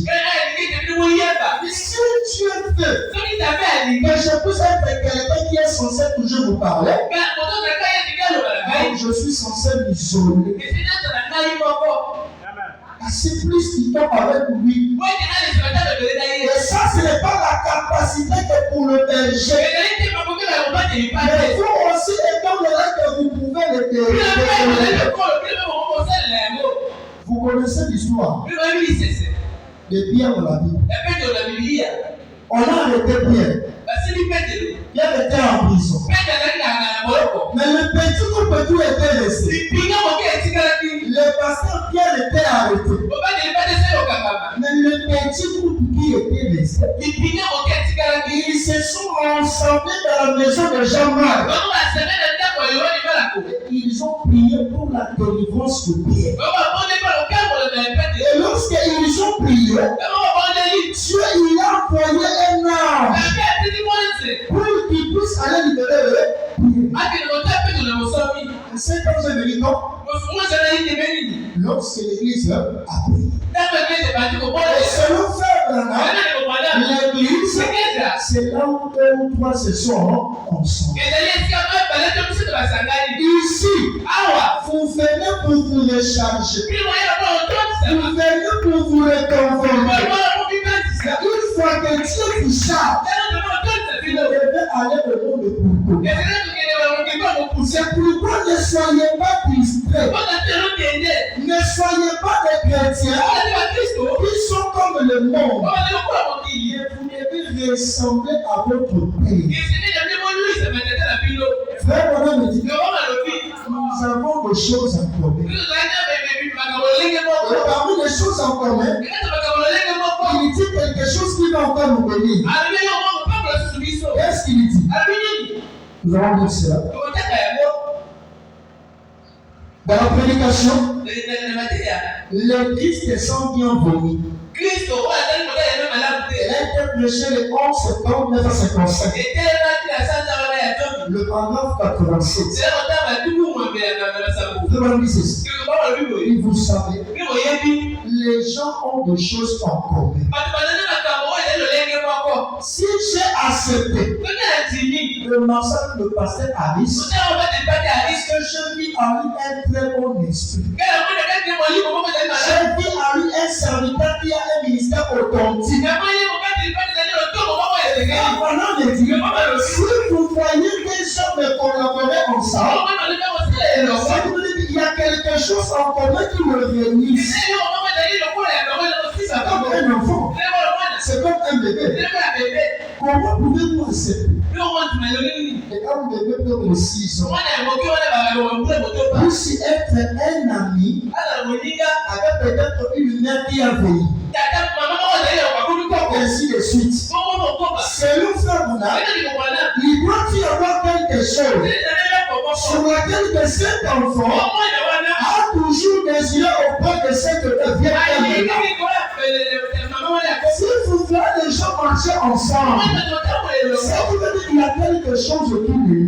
Speaker 2: Si Dieu veut que je puisse être quelqu'un qui est censé toujours vous parler, donc je suis censé m'isoler. C'est plus qu'il tombe avec lui. Et ça, ce n'est pas la capacité que pour le berger. Mais vous aussi, étant donné que vous pouvez le délivrer. Vous connaissez l'histoire de Pierre dans la Bible. On a arrêté Pierre. Pierre était en prison. Mais le petit couple était resté. Le pasteur Pierre était arrêté. Mais le petit couple qui était resté, ils se sont rassemblés dans la maison de Jean-Marc. Ils ont prié pour la délivrance de Pierre. Et lorsqu'ils ont prié, Dieu il a envoyé un ange pour qu'il puisse aller libérer Pierre. C'est quand vous avez venu quand? Lorsque l'église a pris. Et selon Frère Branham, l'église, c'est là où 2 ou 3 se sont ensemble. Ici, vous venez pour vous recharger. Vous venez pour vous réconforter. Une fois que Dieu vous charge, vous devez aller au nom de pourquoi. C'est pourquoi ne soyez pas distraits. Ne soyez pas des chrétiens qui sont comme le monde. Et vous devez ressembler à votre Père. Frère Branham me dit, nous avons des choses en commun. Et parmi les choses en commun, il dit quelque chose qui va encore nous bénir. Qu'est-ce qu'il dit? Nous allons dire cela. Dans la prédication, le Christ est sans bien venu. Elle a été prêchée le 11 septembre 1955. Le paragraphe 87. Et vous savez, les gens ont des choses en commun. Si j'ai accepté le massacre de Pasteur Harris, que je vis en lui un très bon esprit. Je vis en lui un serviteur qui a un ministère authentique. Si vous voyez des gens me collaborer ensemble, il y a quelque chose en commun qui me réunit. C'est comme un enfant. C'est comme un bébé. Comment pouvez-vous accepter? Et quand le bébé peut aussi, vous si être un ami avec peut-être une mère qui a veillé. Ainsi de suite. Selon Frère Branham, il doit y avoir quelque chose sur laquelle que cet enfant a toujours désiré auprès de cette vieille femme. Si vous voyez les gens marcher ensemble, ça veut dire qu'il y a quelque chose autour de lui.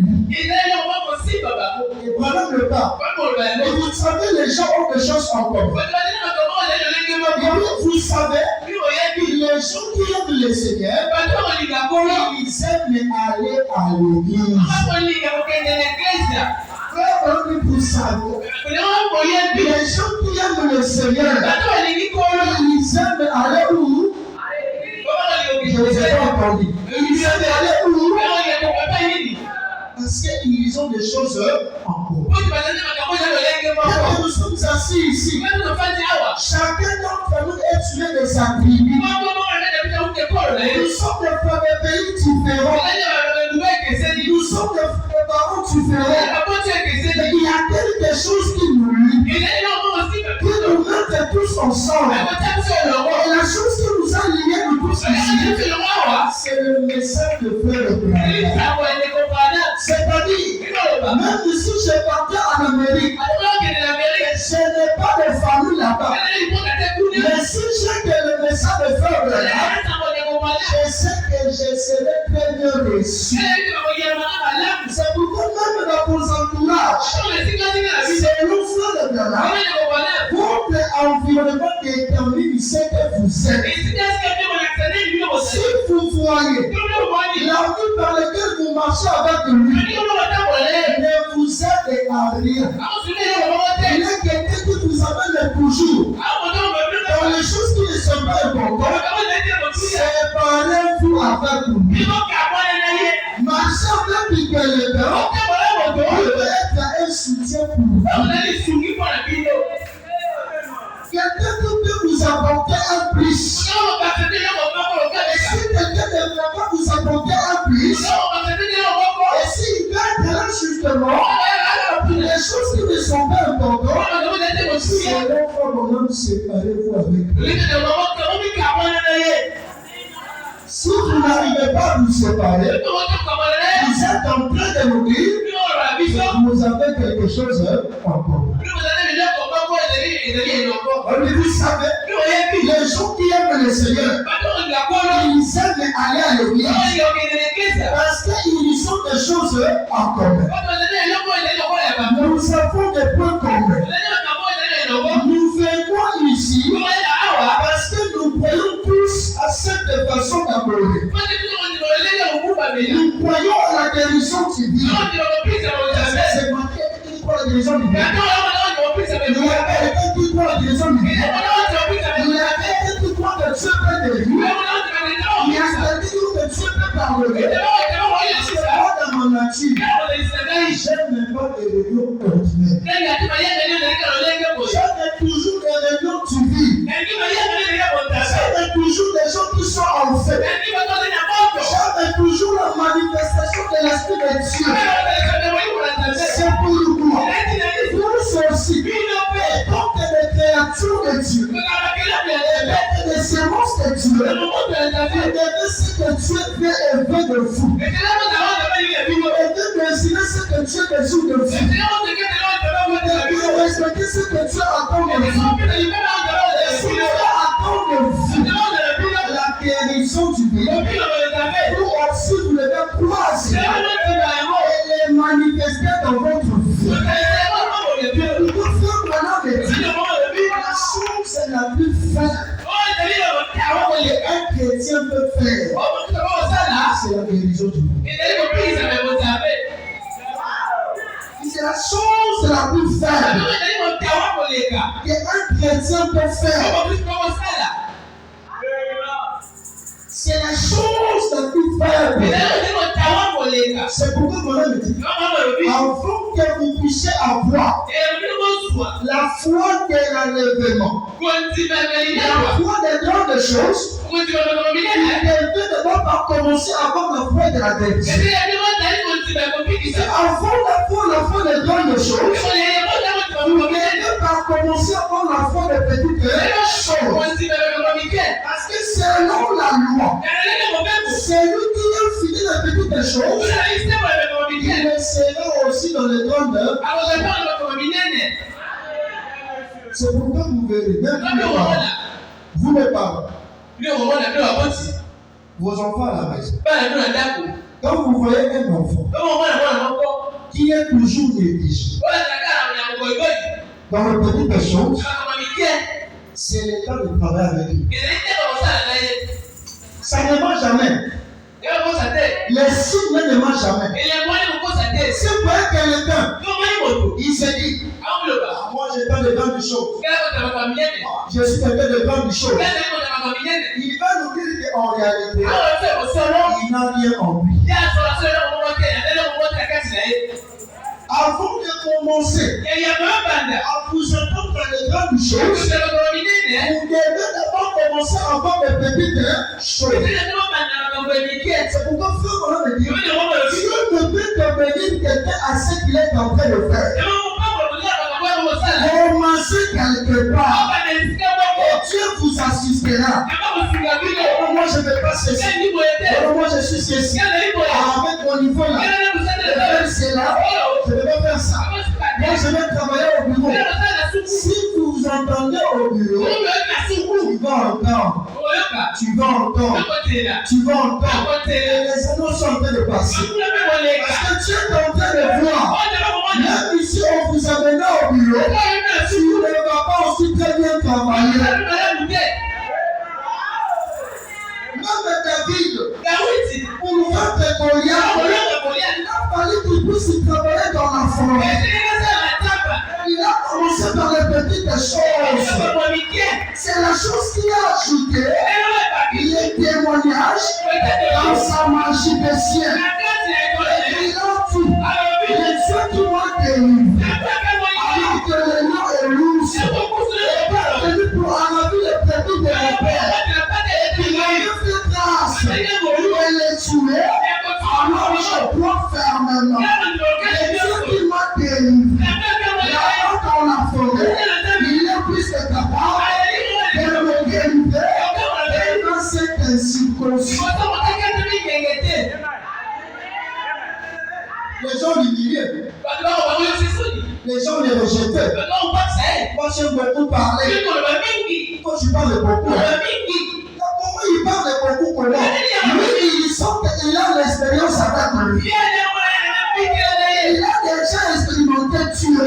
Speaker 2: Et Branham le parle. Et vous savez, les gens ont des choses en commun. Et vous savez, les gens qui aiment le Seigneur, ils aiment aller à l'église. Vous savez, les gens qui aiment le Seigneur, ils aiment aller où? Je ne vous ai pas entendu. Ils aiment aller où? Parce qu'ils ont des choses en commun. Quand nous sommes assis ici, chacun d'entre nous est tué de sa tribu. Nous sommes des pays différents. Nous sommes des parents différents. Mais il y a quelque chose qui nous lie, qui nous met tous ensemble. Et la chose qui nous a liés, nous tous ici, c'est le message de Frère Branham. C'est-à-dire, même si je partais en Amérique, je n'ai pas de famille là-bas. Mais si j'ai que le message de Frère Branham, je sais que je serai très bien reçu. C'est pourquoi même dans vos entourages, selon Frère Branham, votre environnement détermine ce que vous êtes. Si vous voyez l'envie par laquelle vous marchez avec lui, ne vous aidez à rien. Il y a quelqu'un qui vous amène toujours dans les choses qui ne sont pas importantes. Séparez-vous avec lui. Marchez avec lui que le temps, il peut être un soutien pour vous. Quelqu'un qui peut vous apporter un plus. Et si quelqu'un ne peut pas vous apporter un plus, et s'il peut être là justement, les choses qui ne sont pas importantes, c'est l'enfant bonhomme, séparez-vous avec lui. Si vous n'arrivez pas à vous séparer, vous êtes en train de nous dire que vous avez quelque chose en commun. Vous savez, les gens qui aiment le Seigneur, ils aiment aller à l'église parce qu'ils ont des choses en commun. Nous avons guérison divine. C'est marqué qui croit la guérison divine. Il y a quelqu'un qui croit la guérison divine. Il y a quelqu'un qui croit que Dieu peut guérir. Il y a quelqu'un qui croit que Dieu peut pardonner. C'est moi dans mon nature. J'aime même pas les réunions ordinaires. J'aime toujours les réunions divines. J'aime toujours les gens qui sont en fait. J'aime toujours la manifestation de l'Esprit de Dieu. C'est pour moi. Vous aussi. Étant que des créatures de Dieu. Étant que des sémences de Dieu. Vous devez ce que Dieu fait et veut de vous. Et de désirer ce que Dieu désire de vous. Et de respecter ce que Dieu attend de vous. Et si Dieu attend de vous la guérison du bien, vous aussi vous devez croiser et les manifester dans votre vie. Vous pouvez faire maintenant des dieux. La chose la plus faible qu'un chrétien peut faire, c'est la guérison du bien. C'est la chose la plus faible qu'un chrétien peut faire. C'est la chose la plus faible. C'est pourquoi mon homme dit, avant que vous puissiez avoir la foi de l'enlèvement, la foi des grandes choses, vous devez d'abord commencer à avoir la foi de la dette. Avant la foi des grandes choses, vous devez pas commencer à avoir la foi des petites choses. Parce que selon la loi, celui qui a fini les petites choses, il le sera aussi dans les grandes. C'est pourquoi vous verrez, même vous les parents, vos enfants à la maison, quand vous voyez un enfant qui est toujours négligé dans les petites choses, c'est le temps de travailler avec lui. Ça ne va jamais. Les signes ne marchent jamais. Si vous voyez quelqu'un, il se dit, moi j'ai pas de grandes choses. Je suis quelqu'un de grandes choses. Il va nous dire qu'en réalité, il n'a rien en lui. Avant de commencer à vous entendre dans les grandes choses, vous devez d'abord commencer à avoir des petites choses. C'est pourquoi frère, on va dire, Dieu ne peut te bénir quelqu'un à ce qu'il est en train de faire. Commencez quelque part. Et Dieu vous assistera. Moi je ne vais pas ceci. Moi je suis ceci. Avec mon niveau là. Je vais faire cela. Je ne vais pas faire ça. Moi je vais travailler au bureau. Si vous entendez au bureau, tu vas entendre. Tu vas entendre. Tu vas entendre. Les annonces sont en train de passer. Parce que tu es en train de voir. Même ici on vous amène au bureau. Tu ne vas pas aussi très bien travailler. Même David, pour vaincre Goliath, il a fallu qu'il puisse travailler dans la forêt. Il a commencé par les petites choses. C'est la chose qu'il a ajoutée. Les témoignages dans sa magie des ciels. Et il a tout. Les Dieu qui m'a délivré. Alors que le lion est lourd. Et pas venu pour arracher les petites de mon père. Il a fait grâce. Et les tuer. Alors je crois fermement. Et Dieu qui m'a délivré. Là-bas dans la forêt, il est plus que capable de me délivrer. Et dans cette circonstance, les gens l'humiliaient. Les gens les rejetaient. Moi j'aime beaucoup parler. Quand tu parles beaucoup, comment il parle beaucoup comment? Lui il sent qu'il a l'expérience avec lui. Il a déjà expérimenté Dieu.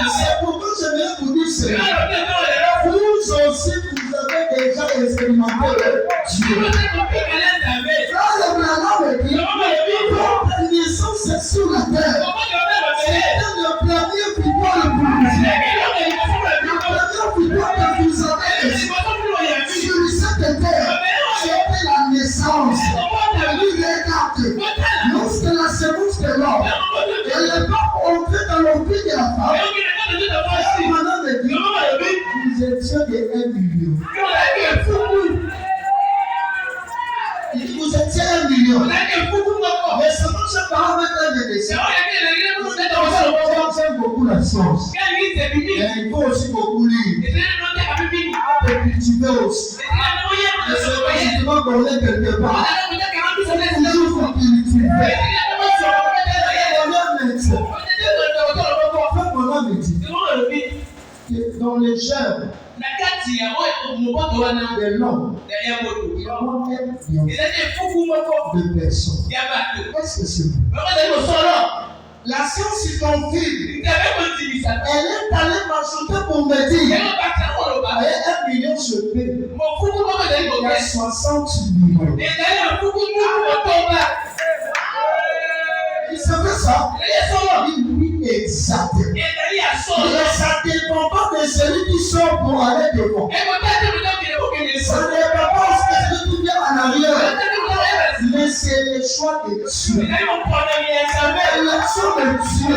Speaker 2: C'est pourquoi je viens vous dire cela. Vous aussi vous avez déjà expérimenté Dieu. Là le Branham me dit, votre naissance terre. C'était le premier victoire le plus petit. La première victoire que vous avez sur cette terre, c'était la naissance. Regardez, lorsque la sémence de l'homme, elle n'est pas entrée dans le vie de la femme, et maintenant me dit, vous étiez de 1 million. Il dit, vous étiez 1 million. Mais seulement ce paramètre de dessin. J'aime beaucoup la science. Mais il faut aussi beaucoup lire. Et cultiver aussi. Et c'est pas justement qu'on est quelque part. Toujours faut cultiver. Mon âme dit que dans les germes de l'homme, il y a 1 million de personnes. Qu'est-ce que c'est? La science est confirme. Elle est allée m'ajouter pour me dire 1 million se paie. Il y a 60 millions. Il savait ça? Oui, exactement. Mais ça ne dépend pas de celui qui sort pour aller devant. Ça ne dépend pas de celui qui vient en arrière. Mais c'est le choix de Dieu. L'élection de Dieu.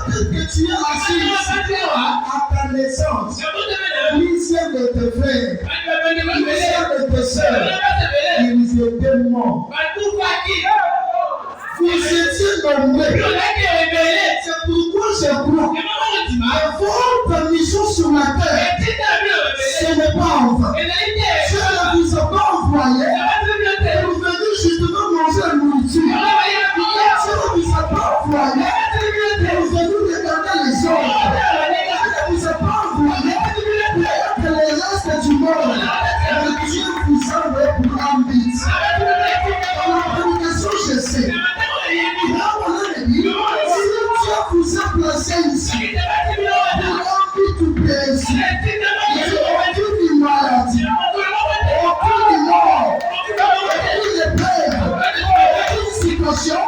Speaker 2: Peut-être que tu es assis ici à ta naissance. Plusieurs de tes frères, plusieurs de tes soeurs, ils étaient morts. Vous étiez nombreux. C'est pourquoi je crois que votre mission sur la terre, ce n'est pas en vain. Dieu ne vous a pas envoyé pour venir justement manger la nourriture. Dieu ne vous a pas envoyé pour venir regarder les autres. Dieu ne vous a pas envoyé pour être les restes du monde. Mais Dieu vous a envoyé pour un but. Dans la prédication, je sais. Là, on a dit, si Dieu vous a placé ici, pour un but tout précis, il n'y a aucune maladie, aucune mort, aucune épreuve, aucune situation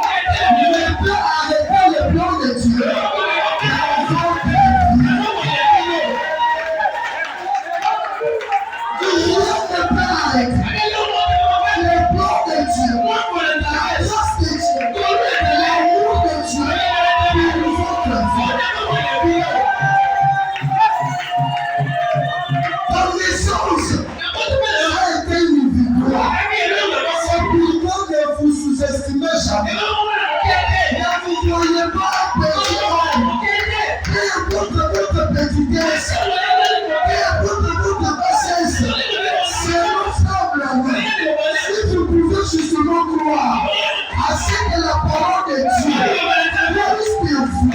Speaker 2: ne peut arrêter le plan de Dieu. Rien ne peut arrêter le plan de Dieu, la grâce de Dieu. L'amour de Dieu pour votre vie. Ta naissance a été une victoire. C'est pourquoi ne vous sous-estimez jamais. Ne vous voyez pas petit homme. Peu importe votre petitesse, peu importe votre bassesse, c'est ensemble. Si vous pouvez justement croire à ce que la parole de Dieu réalise pour vous,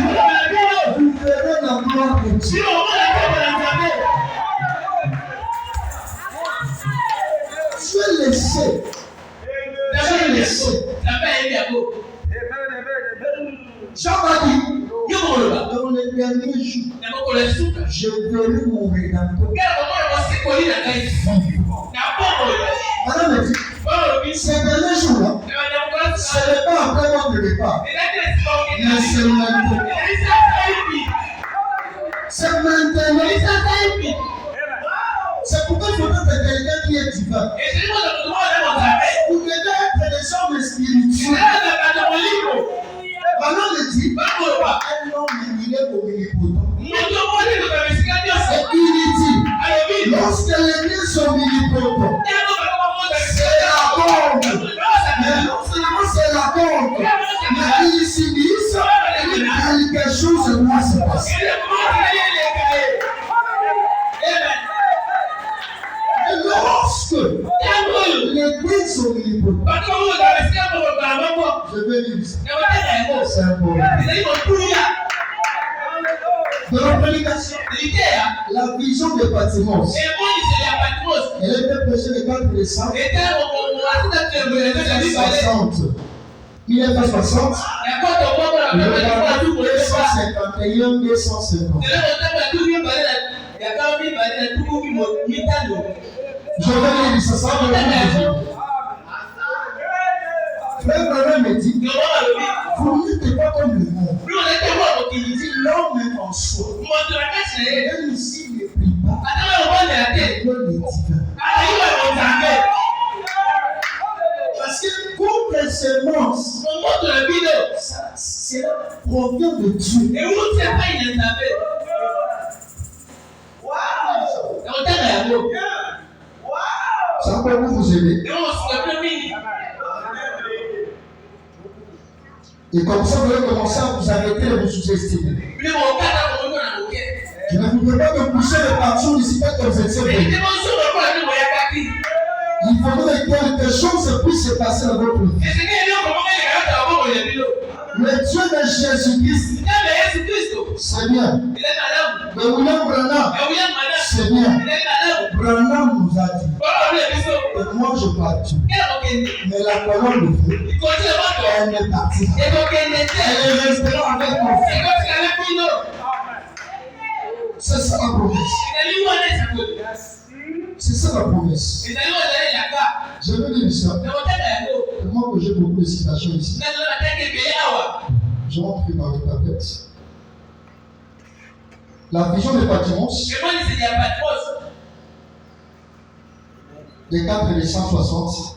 Speaker 2: vous verrez la gloire de Dieu. Dieu le sait. Dieu le sait. Jean m'a dit, dans les derniers jours, je verrai mon rédempteur. Madame me dit, ces derniers jours-là, ce n'est pas après votre départ, mais c'est maintenant. C'est maintenant. C'est pourquoi il faut être quelqu'un qui est divin. Vous devez être des hommes spirituels. Maman me dit, un homme il est omnipotent. Et il dit, lorsque les liens sont omnipotents, c'est la bombe. Mais non seulement c'est la bombe, mais ils se disent quelque chose doit se passer. Et lorsque les liens sont omnipotents, je vais lire ça. C'est un problème. De la prédication, la vision de Patmos, elle était prêchée le 4 décembre 1960. Le 251, 250. Je vais lire ça, ça va me dire. Frère Branham me dit, vous venez de Même s'il ne prie pas, il peut le divin. Parce que pour les semences, cela provient de Dieu. Ça peut vous aider. Et comme ça, vous allez commencer à vous arrêter et vous sous-estimer. Je ne voudrais pas me pousser de partout ici parce que vous êtes seul. Il faudrait que quelque chose puisse se passer dans votre vie. Le Dieu de Jésus-Christ, c'est bien. Mais William Branham, c'est bien. Branham nous a dit. Et moi je pars. Mais la colonne de feu, elle est partie. Elle est restée avec nous. C'est ça la promesse. C'est ça la promesse. Je veux dire ça. Moi que j'ai beaucoup de citations ici. Je rentre dans le tapette. La vision de Patmos. Des 4 et 160.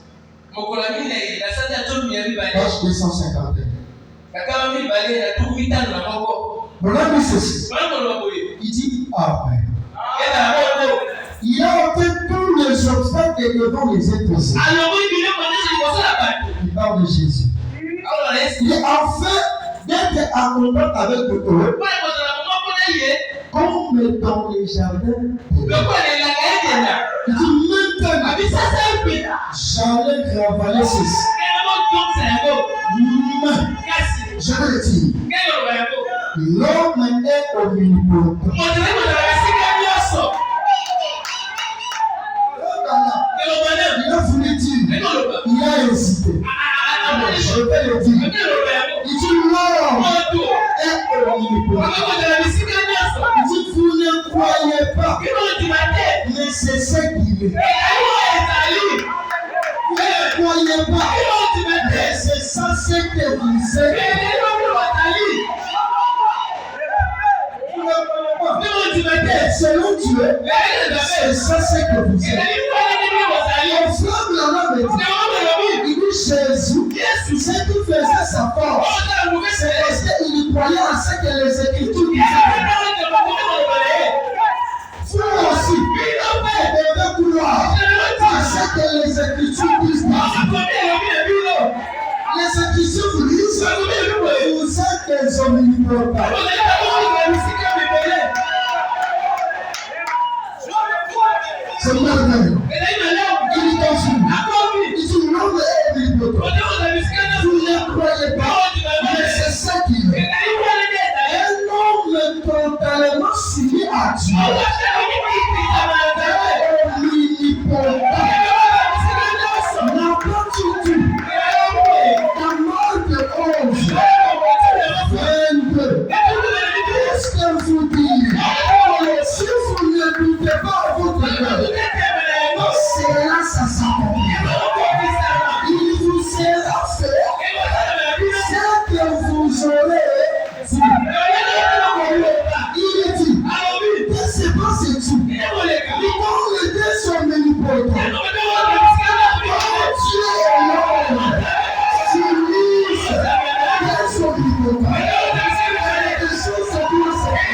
Speaker 2: Page 251. Voilà ceci. Il dit Amen. Il a ôté tous les obstacles devant les êtres. Il parle de Jésus. Il est enfin d'être en contact avec le Torah. Comme dans les jardins. Il dit maintenant, j'allais ravaler ceci. Mais, je veux le dire, l'homme est omnipotent. Il a voulu dire, il a hésité. Je vais le dire. Il dit l'homme est omnipotent. Il dit vous ne croyez pas, mais c'est ce qu'il est. Vous ne croyez pas, mais c'est ça ce que vous êtes. Selon Dieu, c'est ça ce que vous êtes. Mon frère Branham dit, il dit Jésus, ce qui faisait sa force, c'est parce qu'il croyait à ce que les Écritures disaient. Vous aussi, vous devez croire à ce que les Écritures disent. Les Écritures vous disent, vous êtes des omnipotents. C'est merveilleux. Il continue. Il dit l'homme est omnipotent. Vous ne croyez pas, mais c'est ça qu'il est. Un homme totalement soumis à Dieu. Omnipotent. N'a pas du tout. Dans Marc 11, 22. Qu'est-ce que vous dites? Si vous ne doutez pas à votre cœur, c'est là ça s'accomplit. Il vous sera fait ce que vous aurez dit. Il dit, c'est pas c'est tout. Quand les deux sont omnipotents, Dieu est l'homme. Tu lis, ils sont omnipotents. Les choses se passent.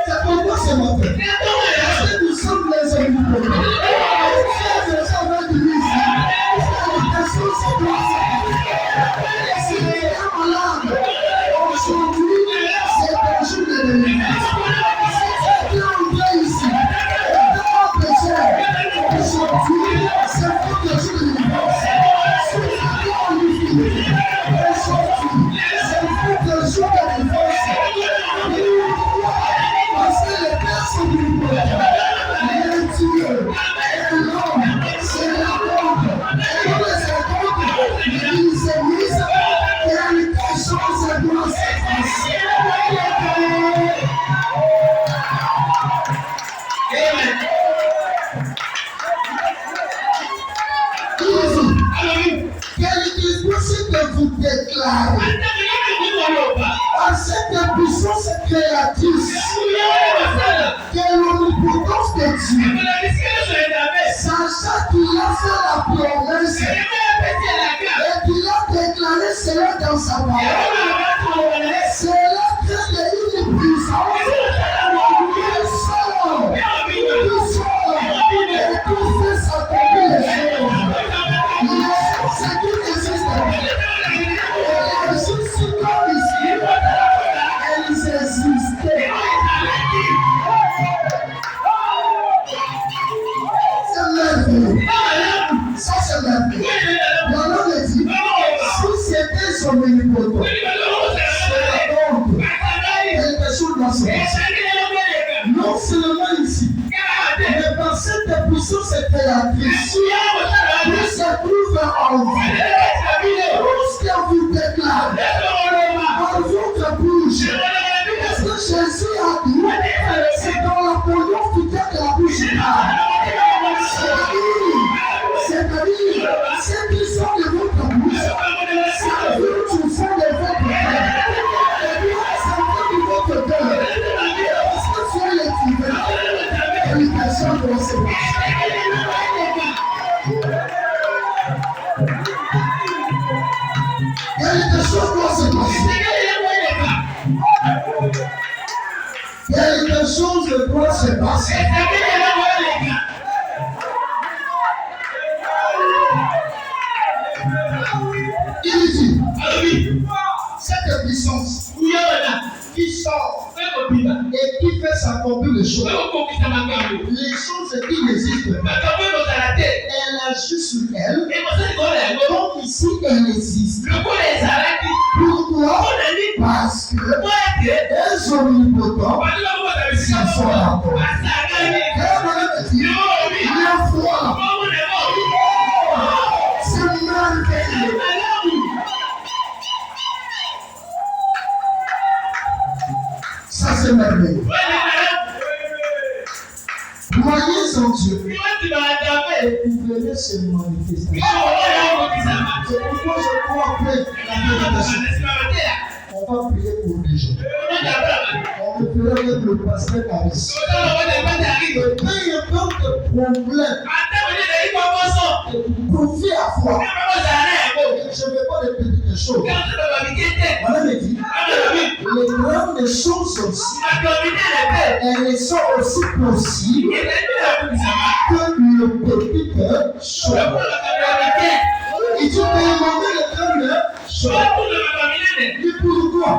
Speaker 2: C'est pourquoi ce matin, parce que nous sommes les omnipotents. Dieu est déjà avec nous ici. Les choses se passent. Si tu es malade, aujourd'hui, c'est ton jour de délivrance. Si tu es entré ici, et dans le péché, aujourd'hui, c'est ton jour de délivrance. Si tu es en aujourd'hui, c'est ton jour de délivrance. Parce que les personnes du peuple, les Dieu, et l'homme, c'est la bombe. Et nous les rencontres, ils se disent quelque chose doit se passer. Quelque chose que vous déclarez. À cette puissance créatrice, que l'omnipotence de Dieu, sachant qu'il a fait la promesse et qu'il a déclaré cela dans sa parole, cela crée une puissance et tout fait s'accomplir les choses. Ce qui n'existe pas. Et les choses qui comme ici, elles existaient. C'est merveilleux. Ça, c'est merveilleux. L'homme me dit, si c'était son omnipotent, c'est donc quelque chose dans ce passé. Non seulement ici, mais par cette puissance créatrice, qui se trouve en vous, tout ce que vous déclarez dans votre bouche, parce que Jésus a dit, c'est dans la pognon qui fait que la bouche parle. C'est-à-dire, ceux qui sont de votre bouche, ça vient du fond de votre cœur. Et puis, ça vient de votre cœur. Parce que tu es l'écrivain, et les personnes doivent se passer. Quelque chose doit se passer. Quelque chose doit se passer. Il dit, cette puissance qui sort et qui fait s'accomplir les choses qui n'existent pas, elle agit sur elle, comme ici elle existe. Pourquoi? Parce que les omnipotents, ça sont là. La foi, c'est merveilleux. Ça c'est merveilleux. Croyez en Dieu et vous verrez se manifester. C'est pourquoi je crois après la prédication. On va prier pour les gens. On le fera avec le pasteur Caris. Et peu importe le problème, confiez à foi. Je ne vais pas répéter des choses. Voilà me dit, les grandes choses aussi, elles sont aussi possibles que le petit cœur soit. Et tu peux demander le cœur soit. Et pourquoi?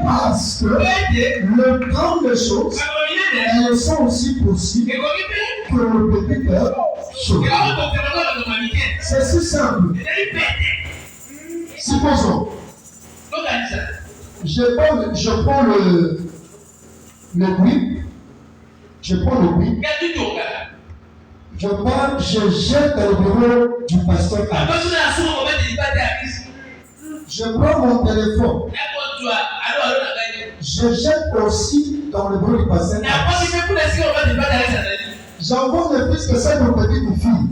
Speaker 2: Parce que le grand des choses, elles sont aussi possibles que le petit cœur soit. C'est si simple. Supposons, je prends le bruit, je jette dans le bureau du pasteur Caris. Je prends mon téléphone, je jette aussi dans le bureau du pasteur Caris. J'envoie le fils que c'est mon petite fille.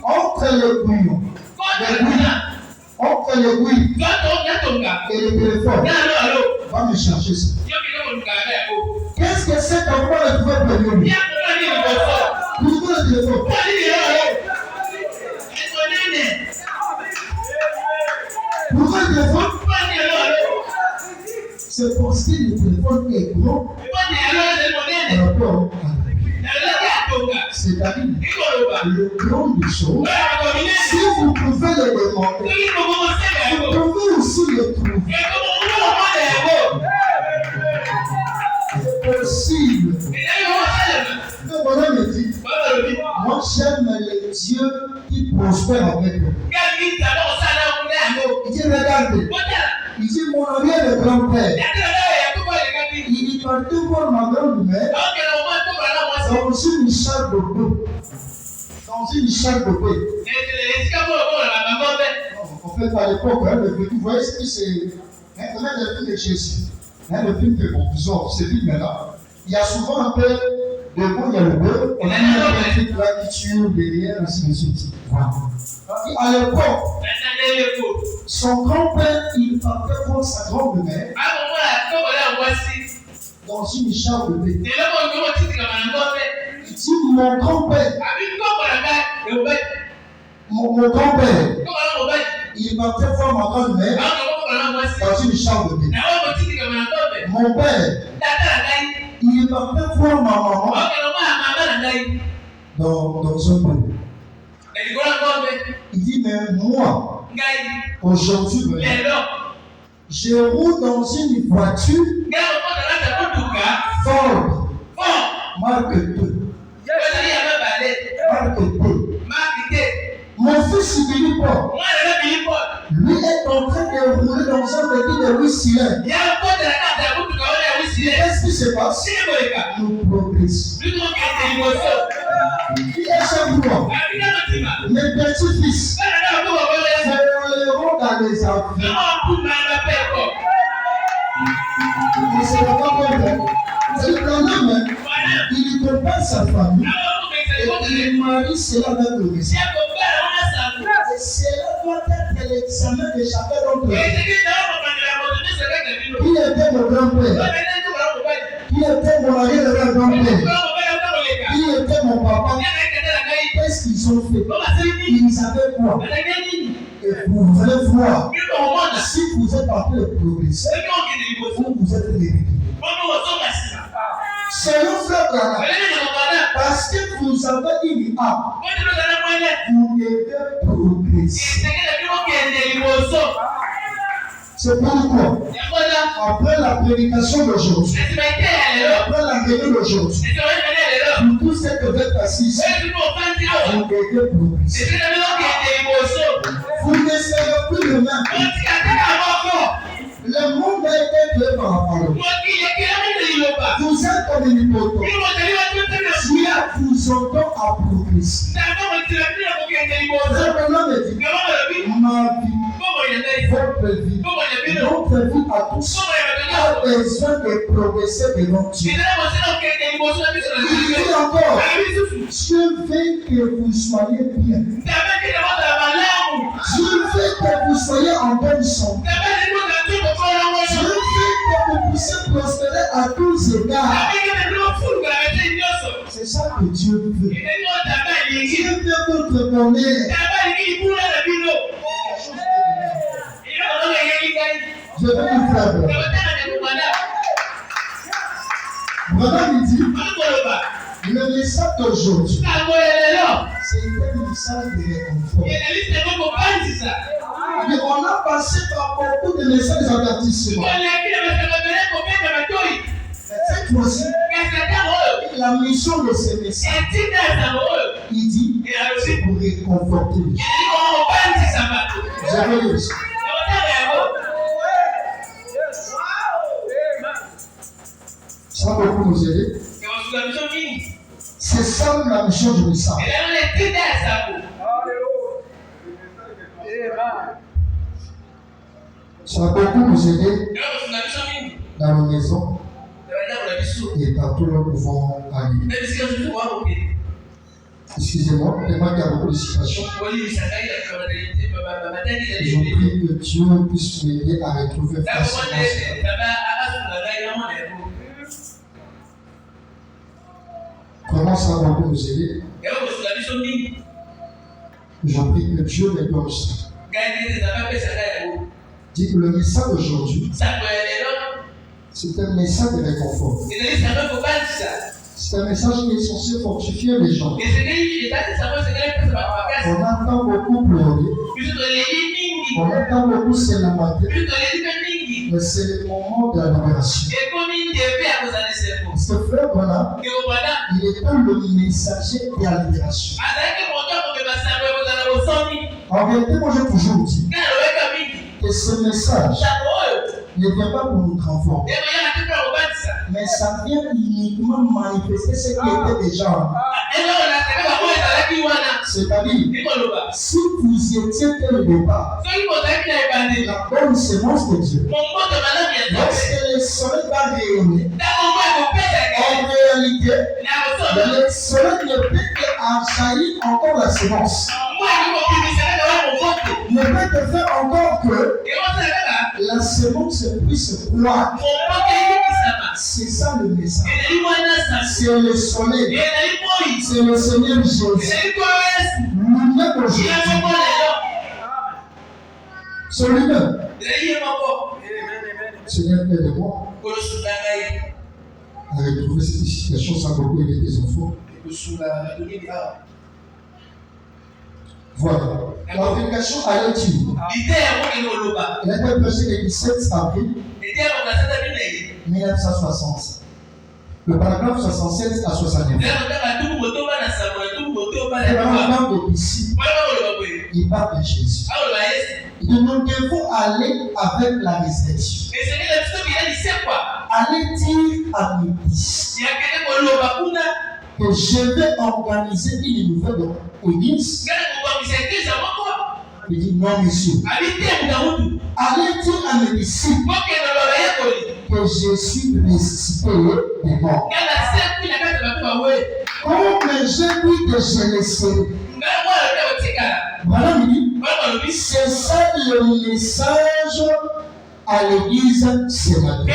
Speaker 2: Entre les bouillons, entre les bouilles et le téléphone, va me chercher ça. Qu'est-ce que cet enfant ne pouvait prévenir? Pourquoi le téléphone? Pourquoi le téléphone? C'est parce que le téléphone est gros par rapport à c'est-à-dire le grand des choses. Si vous pouvez le demander, vous pouvez aussi le trouver. C'est possible. Le bonhomme me dit, moi j'aime les dieux qui prospèrent avec eux. Il dit, regardez, il dit, mon ami est le grand-père. Il dit, partout voir ma grand-mère dans une chatte de bœuf. Dans une chatte de bœuf. En fait, à l'époque, vous voyez ce que c'est. Maintenant, le film de Jésus. Le film que bon, ce film-là, il y a souvent un peu Devant, il y a le bœuf. On a une petite gratitude derrière, ainsi de suite. Voilà. À l'époque, son grand-père, il partait voir sa grand-mère dans une chambre de bébé. Il dit, mon grand-père, mon grand-père, il partait voir ma grand-mère dans une chambre de bébé. Mon père, il partait voir ma maman dans un peu. Il dit, mais moi, aujourd'hui, je roule dans une voiture Ford, marque 2. Marque 2. Mon fils Billy Paul, lui est en train de rouler dans un véhicule de 8 cylindres. Qu'est-ce qui se passe? Nous progressons. Qui est ce moi? Mes petits-fils voleront dans les avions. C'est le problème. C'est le problème. Il ne comprend pas sa famille. Et le mari, c'est la même chose. Et cela doit être l'examen de chacun d'entre eux. Qui était mon grand-père? Qui était mon arrière-grand-père? Qui était mon papa? Qu'est-ce qu'ils ont fait? Ils savaient quoi? Et vous allez voir, si vous êtes en train de progresser, vous êtes ridiculeux. C'est un frère Ghana. Parce que vous avez une âme, vous devez progresser. C'est pourquoi, après la prédication d'aujourd'hui, après la réunion d'aujourd'hui, pour tous ceux que vous êtes assis, vous devez progresser. Vous ne serez plus le même. Le monde a été créé par la parole. Vous êtes comme une hypothèse. Dieu vous entend à progresser. Le nom me dit, ma vie, votre vie, notre vie à tous a besoin de progresser devant Dieu. Il dit encore, Dieu veut que vous soyez bien. Dieu veut que vous soyez en bonne santé. Dieu veut que vous puissiez prospérer à tous égards. C'est ça que Dieu veut. Dieu veut votre bonheur. Je vais vous faire. Voilà, il dit, le message d'aujourd'hui, c'est un message de réconfort. Mais on a passé par beaucoup de messages d'avertissement. Cette fois-ci, la mission de ce message, il dit, c'est pour réconforter les gens. J'avais lu ça. Ça va beaucoup nous aider. C'est ça la mission du message. Ça va beaucoup nous aider dans nos maisons et partout où nous pouvons aller. Excusez-moi, tellement qu'il y a beaucoup de situations. Je prie que Dieu puisse m'aider à retrouver facilement ça. Comment ça va beaucoup nous aider? Je prie que Dieu me donne ça. Dites que le message d'aujourd'hui, c'est un message de réconfort. C'est un message qui est censé fortifier les gens. On entend beaucoup pleurer. On entend beaucoup se lamenter. Mais c'est le moment de la libération. Ce frère Bwana, il est le messager de la libération. En réalité, moi j'ai toujours dit que ce message ne vient pas pour nous transformer, mais ça vient uniquement manifester ce qui était déjà en nous. C'est-à-dire, si vous étiez dès le départ la bonne sémence de Dieu, lorsque le soleil va rayonner, En réalité, le soleil ne peut qu'enjaillir encore la semence. Ne peut te faire encore que la semence puisse croître. C'est ça le message. C'est le soleil. C'est le Seigneur Jésus. Lui-même aujourd'hui. C'est lui-même. Seigneur, aide-moi à retrouver cette situation sans beaucoup aider tes enfants. Voilà. La prédication à l'intime. Elle a été prêchée le 17 avril 1960. Le paragraphe 67 à 69. Le paragraphe de ici, il parle de Jésus. Et nous devons aller avec la résurrection. Allez dire à mes fils que je vais organiser une nouvelle église. Il dit non, monsieur. Allez dire à mes disciples que je suis ressuscité des morts. Comme j'ai dit que je le sais. Voilà, c'est ça le message à l'église ce matin.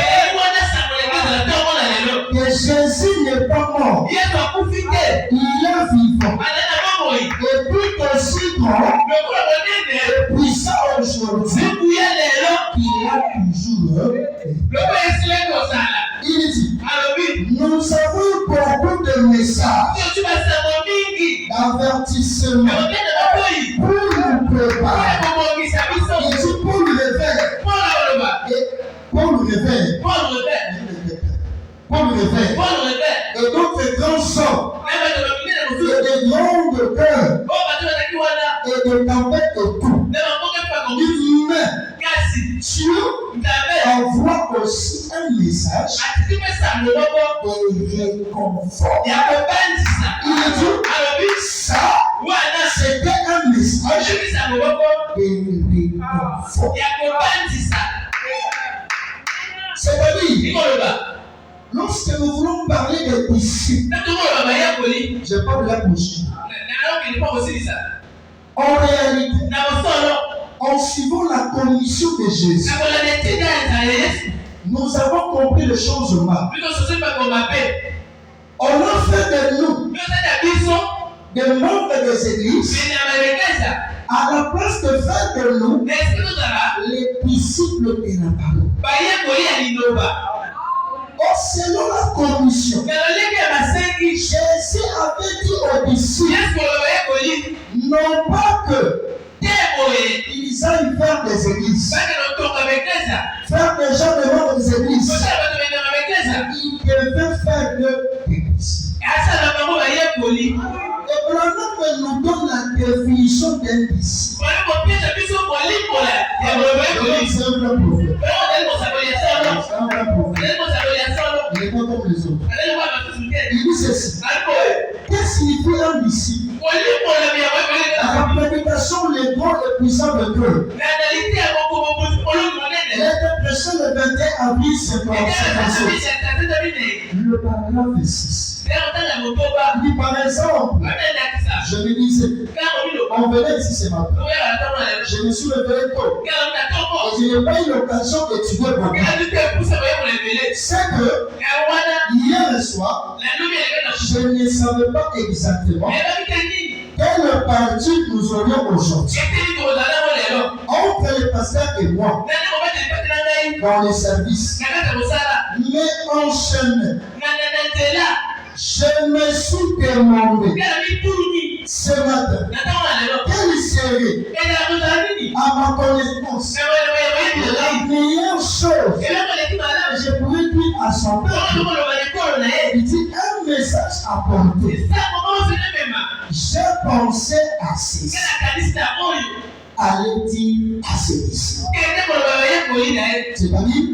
Speaker 2: Que Jésus n'est pas mort. Il est vivant. Et tout aussi grand et puissant aujourd'hui, il a toujours. Il dit, nous avons beaucoup de messages d'avertissement pour nous préparer. Il dit pour le réveil. Et pour le réveil. Pour le réveil. Et d'autres grands sons. Et des grandes cœurs. Et des tempêtes et tout. Mais Dieu envoie aussi un message de réconfort. Il dit ça, c'était un message de réconfort. C'est-à-dire, lorsque nous voulons parler des disciples, je parle de la bouche. En réalité, en suivant la commission de Jésus, nous avons compris le changement. On a fait de nous des membres des églises à la place de faire de nous les disciples de la parole. Or, selon la commission, Jésus avait dit aux disciples non pas que ils aillent faire des églises, faire des gens devant des églises, ils devaient faire des églises. Et Branham nous donne la définition d'un disciple. C'est un vrai prophète. Il n'est pas comme les autres. Il dit ceci. Qu'est-ce qui signifie un disciple? La prédication, les dons et puissants de Dieu. Elle était prêchée le 21 avril 57. Le paragraphe 6. Il dit par exemple, je me disais, on venait ici ce matin. Je me suis levé tôt. Et je n'ai pas eu l'occasion d'étudier beaucoup. C'est que hier soir, je ne savais pas exactement quelle partie nous aurions aujourd'hui. Entre le pasteur et moi, dans le service. Mais enchaîné. Je me suis demandé ce matin quelle serait à ma connaissance la meilleure chose que je pourrais dire à son peuple. Il dit un message à porter. J'ai pensé à ceci. Allez dire à ses disciples. C'est-à-dire,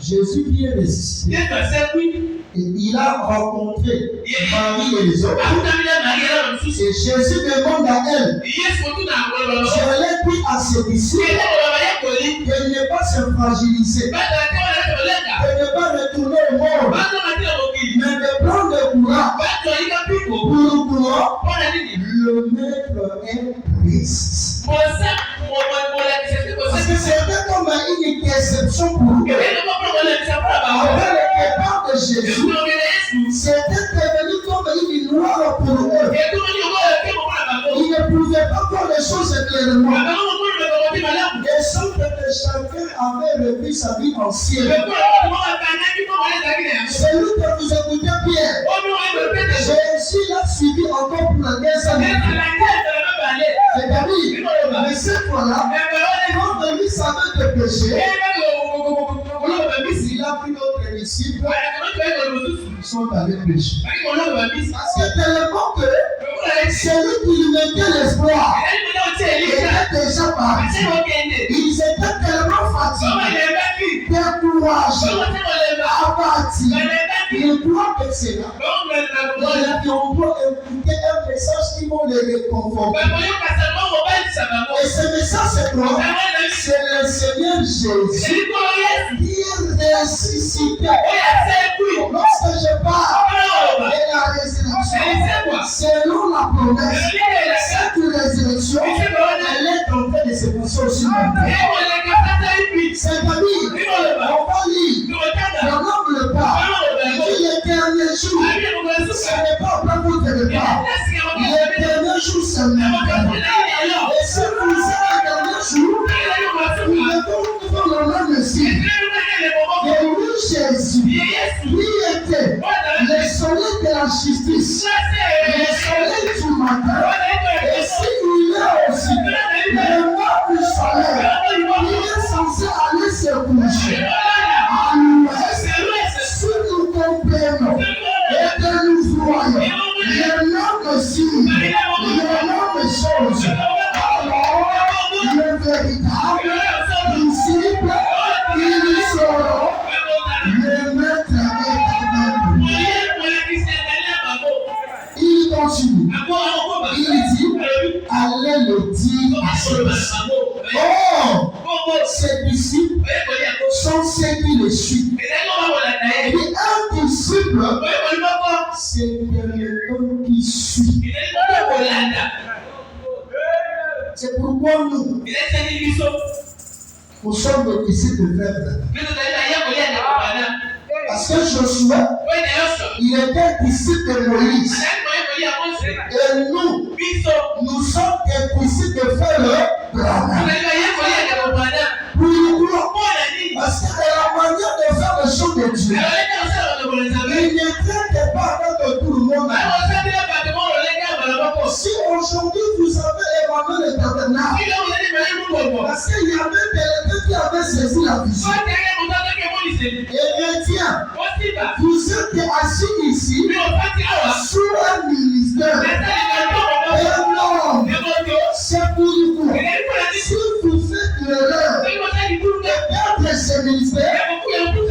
Speaker 2: Jésus qui est ressuscité. Et il a rencontré Marie et les autres. Et Jésus demande à elle, je l'ai dit à ses disciples, de ne pas se fragiliser. ne pas retourner au monde, mais de prendre le courage pour le mettre est précis. Parce que c'était comme une déception pour eux. Après le départ de Jésus, c'était devenu comme une gloire pour eux. Ils ne pouvaient pas voir les choses clairement. Et sauf que chacun avait repris sa vie ancienne. Celui que vous écoutez bien, Jésus l'a suivi encore pour la deuxième année. C'est-à-dire, mais cette fois-là, quand lui savait de péché, il a pris d'autres disciples qui sont allés pécher. Parce que tellement que celui qui lui mettait l'espoir était déjà parti. Ils étaient tellement fatigués, découragés, abattus. Ils doivent être là. Ils vont écouter un message qui va les réconforter. Et ce message, c'est quoi? C'est le Seigneur Jésus qui est ressuscité. Lorsque je parle de la résurrection, selon la promesse, cette résurrection, elle est en train de se passer aussi maintenant. C'est-à-dire, on va lire dans l'homme pas. Il dit l'éternel jour, ce n'est pas au plan de départ. L'éternel jour, c'est maintenant. Et si vous êtes l'éternel jour, vous devez vous le nom de Jésus. Et lui, Jésus, lui était le soleil de la justice, le soleil du matin. Et s'il est aussi le nom du soleil, il est censé aller se coucher. Alors, si nous comprenons et que nous voyons le nom de Dieu, le nom de choses, alors le véritable disciple, ils seront le maître éternel. Il continue. Il dit, allez le dire à ceux-ci. Oh, ces disciples sont ceux qui le suivent. Et un disciple, c'est quelqu'un qui suit. C'est pourquoi nous sommes des disciples faibles. Parce que Josué, il était disciple de Moïse. Et nous sommes des disciples de Frère Branham. Pourquoi? Parce que la manière de faire les choses de Dieu, il ne traite pas avec tout le monde. Si aujourd'hui vous avez évalué le tabernacle, parce qu'il y avait quelqu'un qui avait saisi la vision. Et tiens, vous êtes assis ici sous un ministère. Et non, c'est pour vous. Si vous faites l'erreur de perdre ce ministère, vous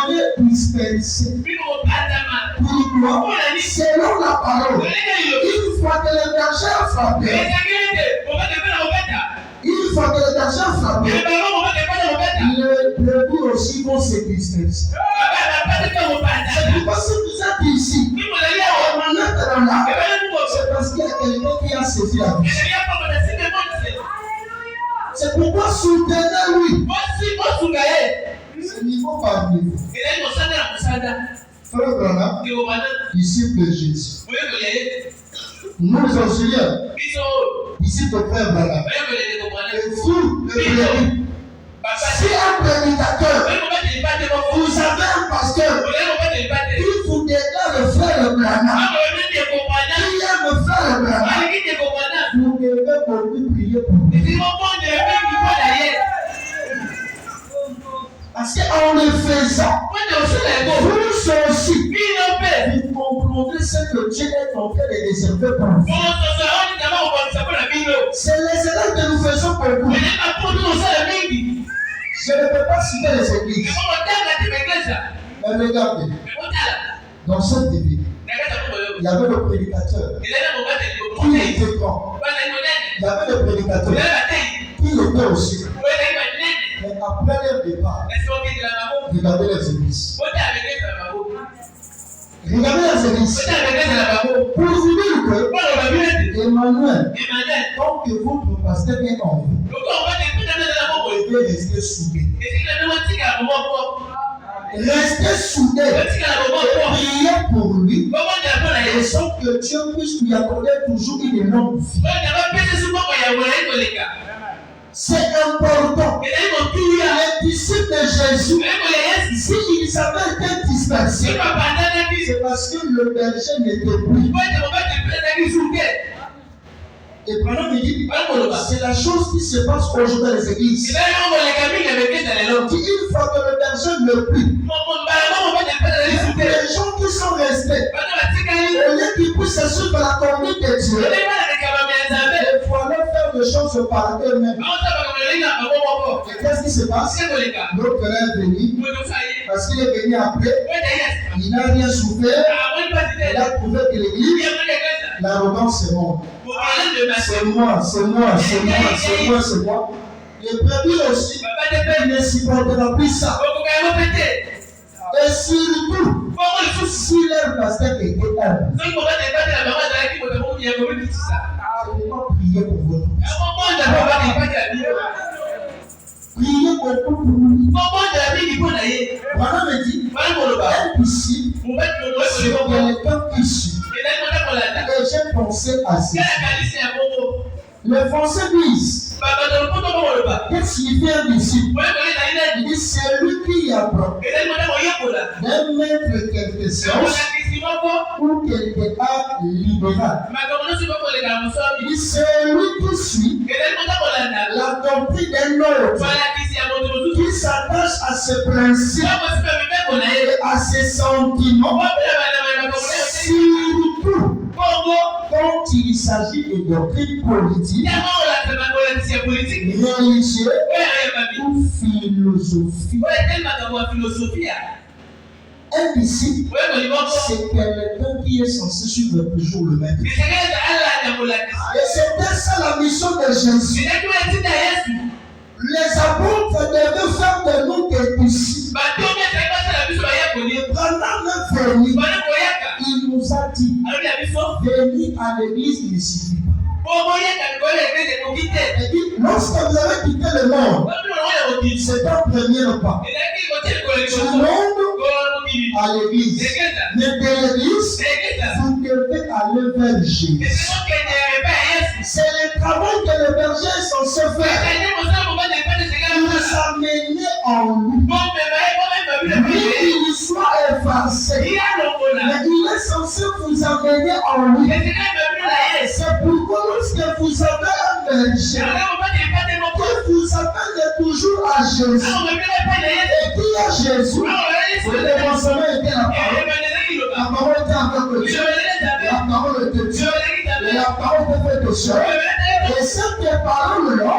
Speaker 2: devez disperser. Pourquoi? Selon la parole, une fois que le berger a frappé, les brebis aussi vont se disperser. C'est pourquoi si vous êtes ici, c'est parce qu'il y a quelqu'un qui a saisi la vie. C'est pourquoi soutenez-lui. C'est niveau par niveau. Frère Branham, disciple de Jésus. Nous auxiliaires, disciples de Frère Branham. Et vous, le brebis. Si un prédicateur, vous avez un pasteur qui vous déclare le Frère Branham, qui aime Frère Branham, vous devez beaucoup prier pour lui. Parce qu'en le faisant, vous aussi, vous comprendrez ce que Dieu est en train de réserver pour vous. C'est les élèves que nous faisons pour vous. Je ne peux pas citer les églises. Mais regardez, dans cette Bible, il y avait le prédicateur qui était grand. Il y avait le prédicateur qui était aussi. Mais à après leur départ, regardez les églises. Regardez les églises. Pour vous dire que Emmanuel, tant que votre pasteur est en vous, vous devez rester soudés. Restez soudés et priez pour lui, et sans que Dieu puisse lui accorder toujours une longue vie. C'est important. Les disciples de Jésus, s'ils avaient été dispersés, c'est parce que le berger n'était plus. Et Branham me dit, c'est la chose qui se passe aujourd'hui dans les églises. Une fois que le berger ne plus, les gens qui sont restés, au lieu qu'ils puissent se suivre la conduite de Dieu, il faut aller faire des choses par eux-mêmes. Et qu'est-ce qui se passe? L'autre frère est venu, parce qu'il est venu après, il n'a rien souffert, il a trouvé que l'église, l'arrogance c'est bon. C'est moi. Le premier aussi, il ne supportera plus ça. Et surtout, si leur pasteur était humble, je ne vais pas prier pour votre priez beaucoup pour lui. Voilà me dit, un disciple, c'est quelqu'un qui suit. Et j'ai pensé à ça. Les Français disent, qu'est-ce qu'il fait un disciple? Il dit, c'est lui qui apprend d'un maître quelque chose ou quelque part libéral. Il dit, c'est lui qui suit la doctrine d'un autre qui s'attache à ce principe et à ses sentiments. Surtout quand il s'agit de doctrines politiques, religieuses ou philosophiques. Un disciple, c'est quelqu'un qui est censé suivre toujours le maître. Et c'était ça la mission de Jésus. Les apôtres devaient faire de nous des disciples. Il nous a dit, venez à l'église ne suffit pas. Il dit, lorsque vous avez quitté le monde, c'est un premier pas. Du monde à l'église. Mais de l'église, vous devez aller vers Jésus. C'est le travail que le berger est censé faire. Vous amener en lui. Lui, il soit effacé. Mais il est censé vous amener en lui. C'est pourquoi lorsque vous avez un berger qui vous appelle toujours à Jésus, et qui est Jésus, le commencement était la parole. La parole était avec Dieu. La parole était Dieu. Et la parole était faite de chair. Et cette parole-là,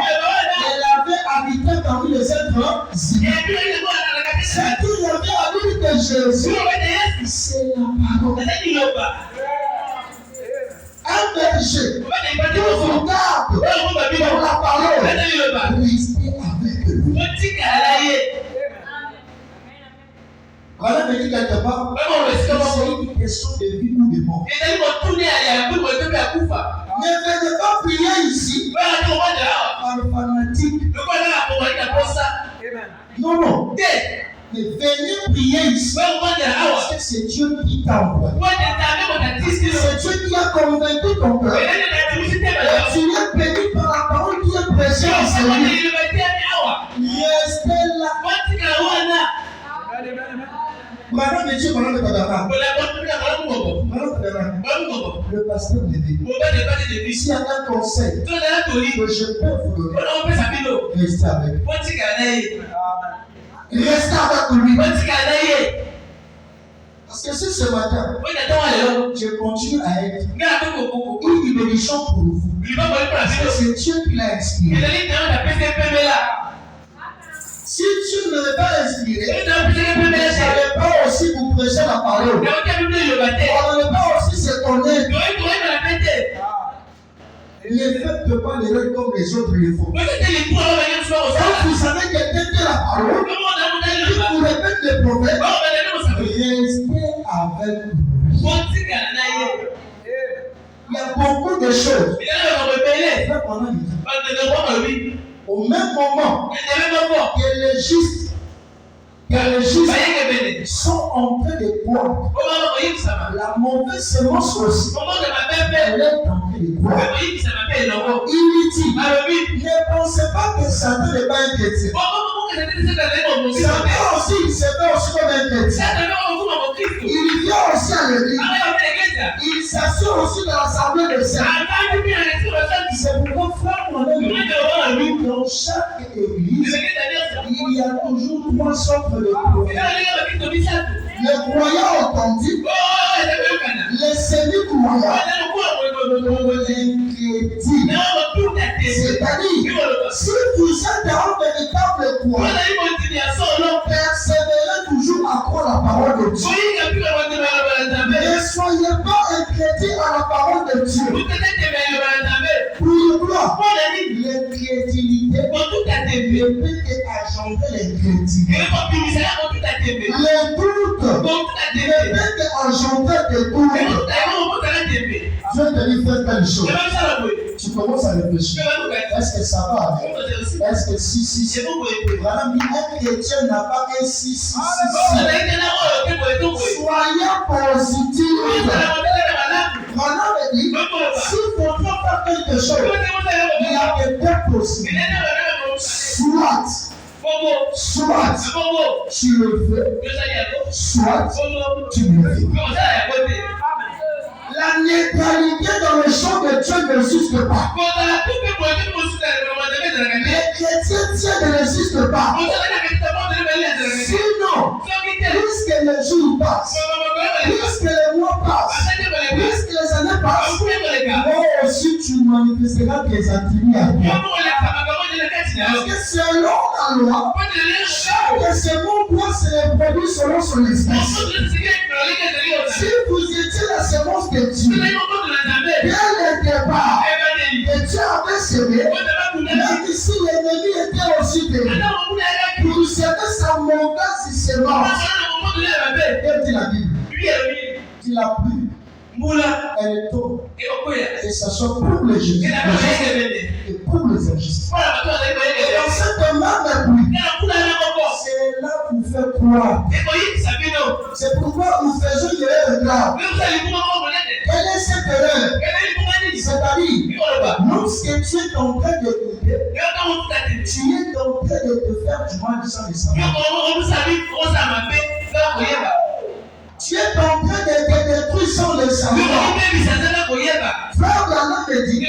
Speaker 2: elle avait habité parmi les êtres humains. Ce qu'il avait habité de Jésus, c'est la parole. Un berger qui vous garde dans la parole, restez avec lui. Voilà, me dit quelque part, c'est une question de vie ou de mort. Ne venez pas prier ici par fanatique. Non. Mais venez prier ici parce que c'est Dieu qui t'a envoyé. C'est Dieu qui a convaincu ton cœur. Et tu es béni par la parole qui est prêchée en ce lieu. Restez là. Madame Monsieur, Madame de Kadara. Le pasteur me dit, s'il y a un conseil que je peux vous donner, restez avec lui. Restez avec lui. Parce que si ce matin, je continue à être une bénédiction pour vous, parce que c'est Dieu qui l'a inspiré. Si tu ne l'as pas inspiré, vous n'allez pas aussi vous prêcher la parole. On n'allait pas aussi se connaître. Ne faites pas les règles comme les autres les font. Quand vous savez quelqu'un qui a la parole, qui vous répète les prophètes, restez avec lui. Il y a beaucoup de choses. Au même moment que les justes sont en train de croire, la mauvaise semence aussi, elle est en train de croire. Il dit, ne pensez pas que Satan n'est pas un chrétien. Satan aussi, il se fait aussi comme un chrétien. Il vient aussi à l'église. Il s'assure aussi dans l'assemblée de saints. C'est pourquoi, frère, dans chaque église, il y a toujours trois sortes de croyants. Les croyants authentiques, les semi-croyants, les chrétiens. C'est-à-dire, si vous êtes un véritable croyant, persévérez toujours à croire la parole de Dieu. Ne soyez pas un chrétien à la parole de Dieu. Pourquoi l'incrédulité ne peut qu'engendrer l'incrédulité. Le doute ne peut qu'engendrer des doutes. Je vais te dire faire telle chose. Tu commences à réfléchir. Est-ce que ça va avec? Est-ce que si. Voilà, un chrétien n'a pas un si. Soyez positif. Maintenant, me dit, s'il faudra faire quelque chose, il y a que deux possibles. Soit tu le fais, soit tu le fais. La neutralité dans le champ de Dieu n'existe pas. Les chrétiens ne n'existe pas. Sinon, puisque les jours passent, puisque les mois passent, puisque les années passent, moi aussi tu manifesteras tes attributs à toi. Parce que selon la loi, chaque semence doit se reproduire selon son espèce. Si vous étiez la semence de Dieu, dès le départ, que Dieu avait semé, même si l'ennemi était aussi dedans, pour semer sa mauvaise semence, elle dit la Bible, il a plu, elle est tôt, et ça soit pour les justes et pour les injustes. Et dans cette même pluie, c'est là vous fait croire. C'est pourquoi nous faisons une erreur grave. Quelle est cette erreur? C'est-à-dire, lorsque tu es en train de douter, tu es en train de te faire du mal sans le savoir. Tu es en train de te détruire sans le savoir. Frère Branham me dit,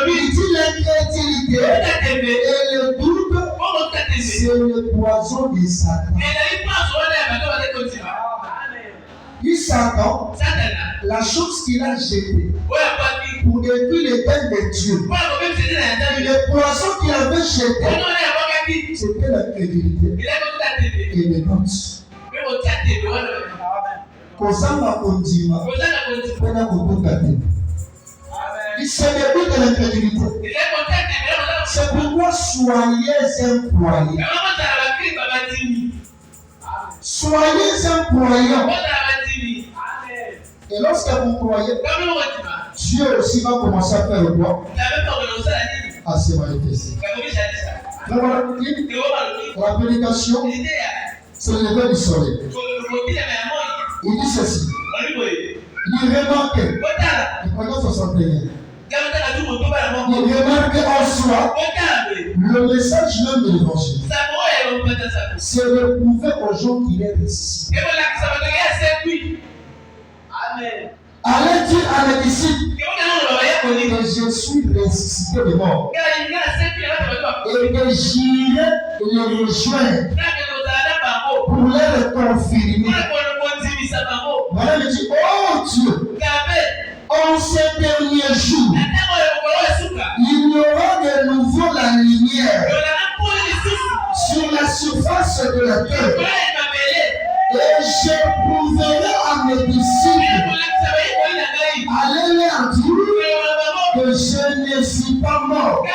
Speaker 2: il dit l'incrédulité et le doute, c'est le poison de Satan. Il Satan, la chose qu'il a jetée pour détruire les peines de Dieu, le poison qu'il avait jeté, c'était l'incrédulité et le doute. Kozamba kondima, pena kokokate. Il se débute de l'incrédulité. C'est pourquoi soyez un croyant. Soyez un croyant. Et lorsque vous croyez, Dieu aussi va commencer à faire le quoi? À se manifester. La prédication, c'est le lever du soleil. Il dit ceci. Il remarque, il prenait 61. Il remarque en soi le message même de l'évangile. C'est de prouver aux gens qu'il est ressuscité. Allez dire à mes disciples que je suis ressuscité de mort et que j'irai les rejoindre pour les confirmer. Voilà, il dit, oh Dieu, en ces derniers jours, il y aura de nouveau la lumière sur la surface de la terre. Et je prouverai à mes disciples, allez leur dire que je ne suis pas mort,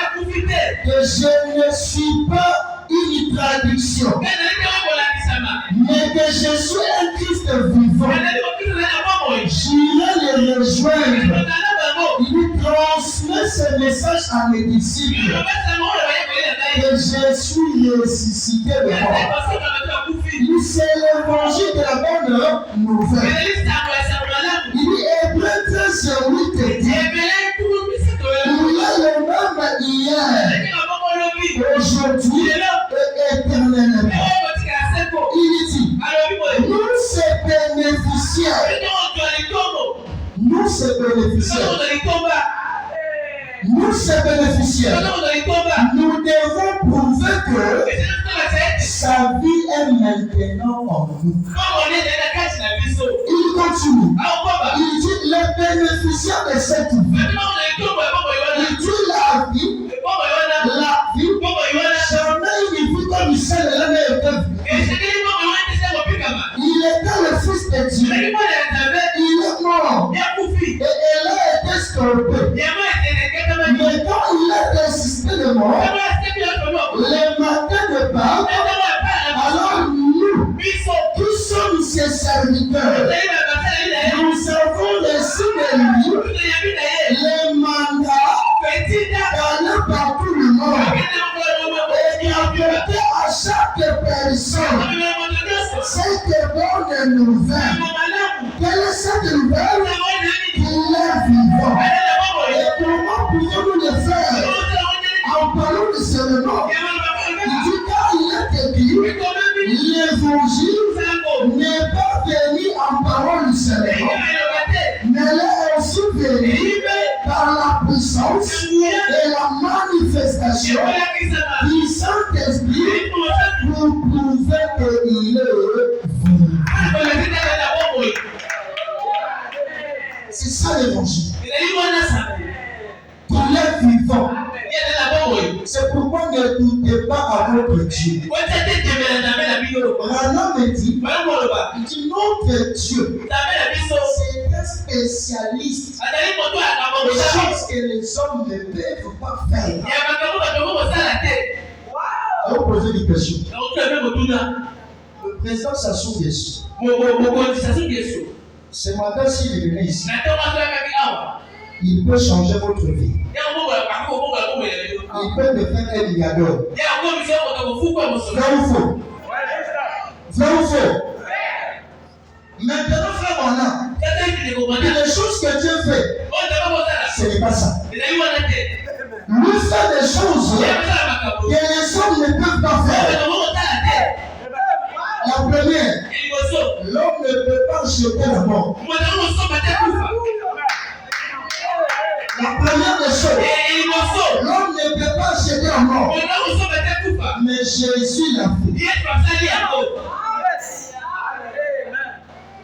Speaker 2: que je ne suis pas une traduction, mais que je suis un Christ vivant. J'irai les rejoindre. Il transmet ce message à mes disciples que je suis ressuscité de mort. C'est l'évangile de la bonne nouvelle. Il dit Hébreux 13:8 dit il est le même hier, aujourd'hui et éternellement. Il dit nous ces bénéficiaires, nous ces bénéficiaires, nous devons prouver que sa vie est maintenant en nous. Il continue. Il dit les bénéficiaires de cette vie. Il dit la vie, jamais une vie comme Michel l'avait été vue. Il était le fils de Dieu. Il est mort. Et elle a été stoppée. Mais quand il est ressuscité de mort, les matins de Pâques, alors nous, qui sommes ses serviteurs, nous avons reçu de lui les mandats d'aller par tout le monde et d'apporter à chaque personne cette bonne nouvelle. Quelle est cette nouvelle? Qu'il est vivant. Et comment pouvons-nous le faire? En parlant de ce nom, il dit car il est écrit, l'évangile n'est pas venu en parole seulement, mais elle est aussi venue par la puissance et la manifestation du Saint-Esprit pour prouver qu'il est vivant. C'est ça l'évangile. Qu'il est vivant. C'est pourquoi ne doutez pas à votre Dieu. Rana me dit, notre Dieu, c'est un spécialiste des choses que les hommes ne peuvent pas faire. Je vais vous poser une question. Le président Sassou Nguesso, ce matin, s'il est venu ici, il peut changer votre vie. Il peut devenir un milliardaire. Vrai ou faux? Vrai ou faux? Maintenant, frère Bana, les choses que Dieu fait, ce n'est pas ça. Lui fait des choses que les hommes ne peuvent pas faire. La première, l'homme ne peut pas jeter la mort. La première des choses, l'homme ne peut pas jeter la mort. Mais Jésus l'a fait.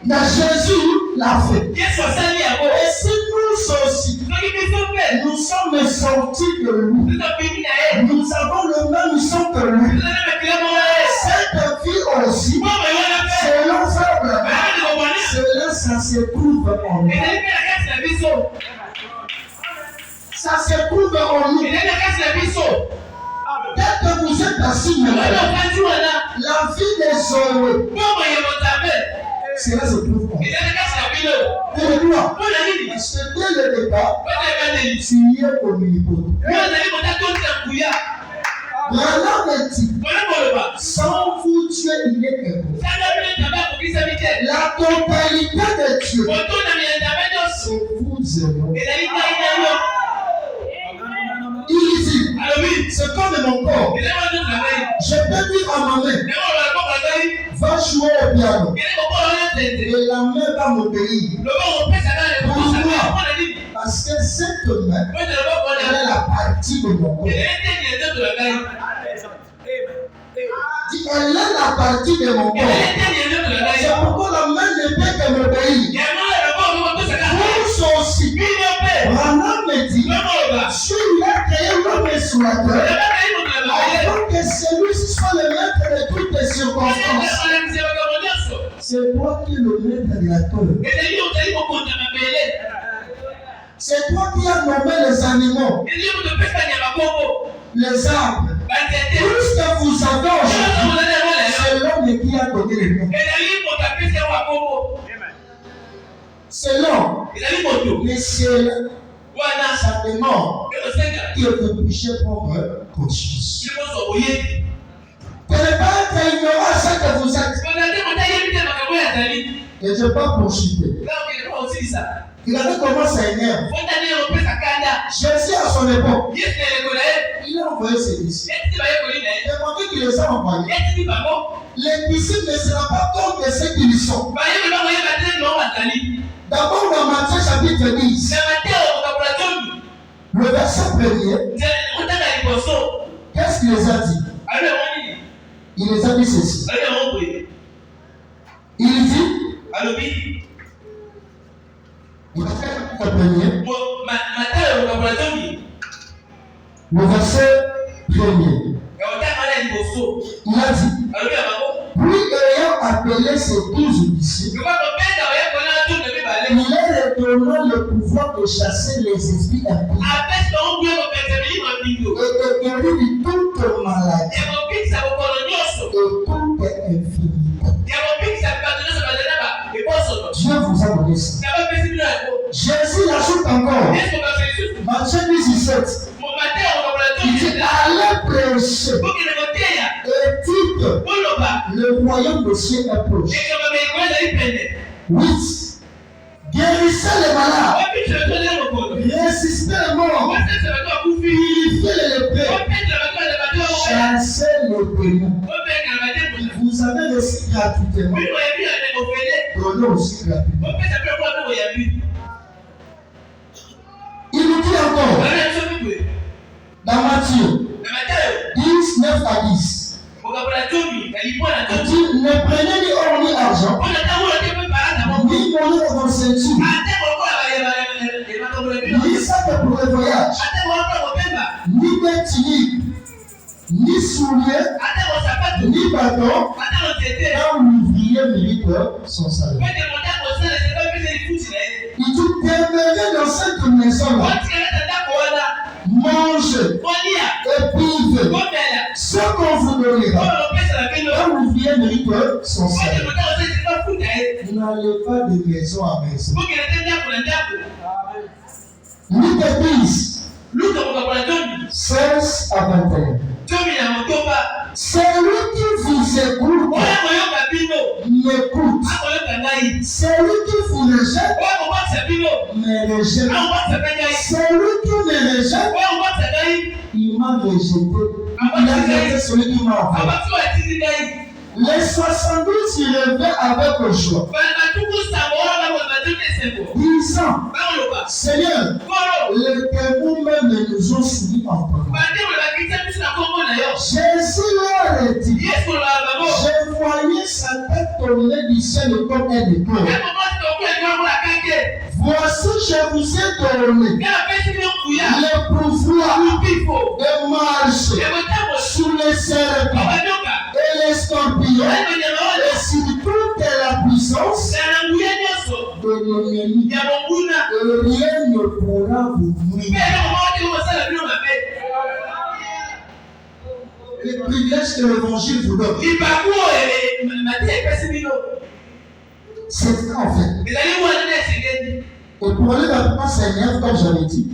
Speaker 2: Mais Jésus l'a fait. Et si nous aussi, nous sommes sortis de lui, nous avons le même sang que lui. Cette vie aussi, selon Faible, cela ça se trouve en nous. Ça se trouve en nous. Dès que vous êtes assis maintenant, la vie des hommes, cela se trouve en nous. Pourquoi? Parce que dès le départ, tu es omnipotent. Voilà me dit, sans vous Dieu, il est impossible. La totalité de Dieu, c'est vous aimons. Il dit, c'est comme mon corps. Je peux dire à ma main, va jouer au piano. Et la main va m'obéir. Pourquoi? Parce que cette main, elle est la partie de mon corps. Elle est la partie de mon corps. C'est pourquoi la main ne peut que m'obéir. Vous aussi, Rana me dit, si il a créé l'homme sur la terre, afin que celui-ci soit le maître de toutes les circonstances. C'est toi qui es le maître de la terre. C'est toi qui as nommé les animaux, les arbres. Tout ce que vous avez aujourd'hui, c'est l'homme qui a donné le nom. C'est l'homme. Mais c'est simplement que vous puissiez prendre conscience. De ne pas être ignorant à ce que vous êtes. Et je ne vais pas poursuivre. Regardez comment ça énerve. Jésus à son époque, il a envoyé ses disciples. Demandez qu'il les a envoyés. Les disciples ne seront pas compte de ce qu'ils sont. D'abord dans Matthieu chapitre 10, le verset 1er, qu'est-ce qu'il les a dit? Il les a dit ceci. Il dit, le verset 1er, il a dit, puis ayant appelé ses 12 disciples, il leur donna le pouvoir de chasser les esprits impies et de guérir toute maladie et toute infirmité. Dieu vous a donné ça. Jésus ajoute encore, Matthieu 17, il dit, allez prêcher et dites, le royaume des cieux est proche. 8. Guérissez les malades, résistez les morts, purifiez les lépreux, chassez les démons. Vous avez reçu gratuitement, donnez aussi gratuitement. Il nous dit encore, dans Matthieu 10, 9 à 10, il dit, ne prenez ni or ni argent, ni monnaie dans le ceinture, ni sac pour le voyage, ni vêtements, ni souliers, ni bâton, car l'ouvrier mérite son salaire. Il dit, demeurez dans cette maison-là, mangez et buvez ce qu'on vous donnera, car l'ouvrier mérite son salaire. N'allez pas de maison à maison. Luc 10, 16 à 21. Celui qui vous écoute, m'écoute. Celui qui vous rejette, me rejette. Celui qui me rejette, il m'a rejeté. Il a rejeté celui qui m'a envoyé. Les 72 s'y levaient avec joie, disant, Seigneur, les témoins même nous ont soumis en parole. Jésus leur a dit, je voyais sa tête tourner du ciel comme un étoile. Voici, je vous ai donné le pouvoir de marcher sur les serpents et les scorpions et sur toute la puissance de l'ennemi. Et rien ne pourra vous nuire. Les privilèges que l'évangile vous donne, c'est ça en fait. Et pour aller dans le Seigneur, comme j'avais dit,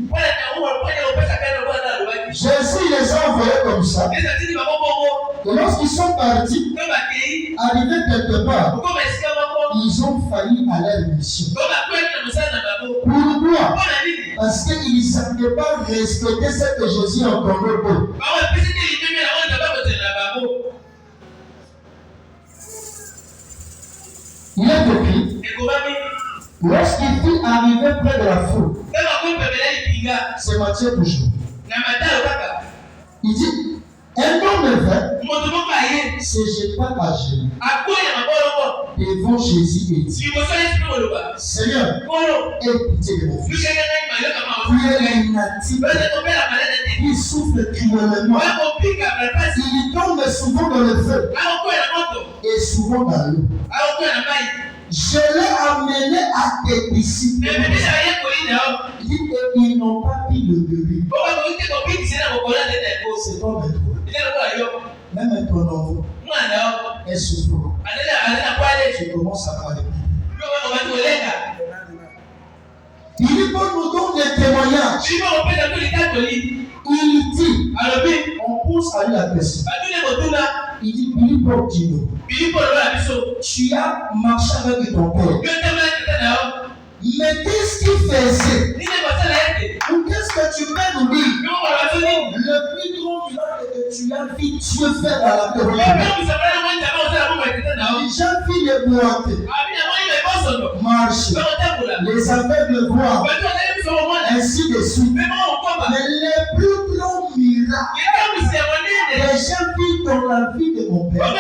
Speaker 2: Jésus les a envoyés comme ça. Et lorsqu'ils sont partis, arrivés quelque part, ils ont failli à leur mission. Pourquoi? Parce qu'ils ne savaient pas respecter ce que Jésus a entendu d'eux. Il est écrit, lorsqu'il fut arrivé près de la foule, c'est Matthieu toujours, il dit, un homme vint se jeta à genoux devant Jésus et dit, Seigneur, aie pitié de mon fils. Tu es lunatique, il souffre cruellement, il tombe souvent dans le feu et souvent dans l'eau. Je l'ai amené à tes disciples. Il dit qu'ils n'ont pas pu le guérir. C'est toi maintenant. Même ton enfant est souffrant. Je commence à parler. Il dit qu'on nous donne des témoignages. Il dit, on pose à lui la question. Il dit, Philippe, dis-nous. Tu as marché avec ton père. Mais qu'est-ce qu'il faisait? Ou qu'est-ce que tu peux nous dire? Le plus grand miracle que tu as vu Dieu faire à la terre. J'ai vu les boiter, marcher, les aveugles voir, ainsi de suite. Mais le plus grand miracle que j'ai vu dans la vie de mon père,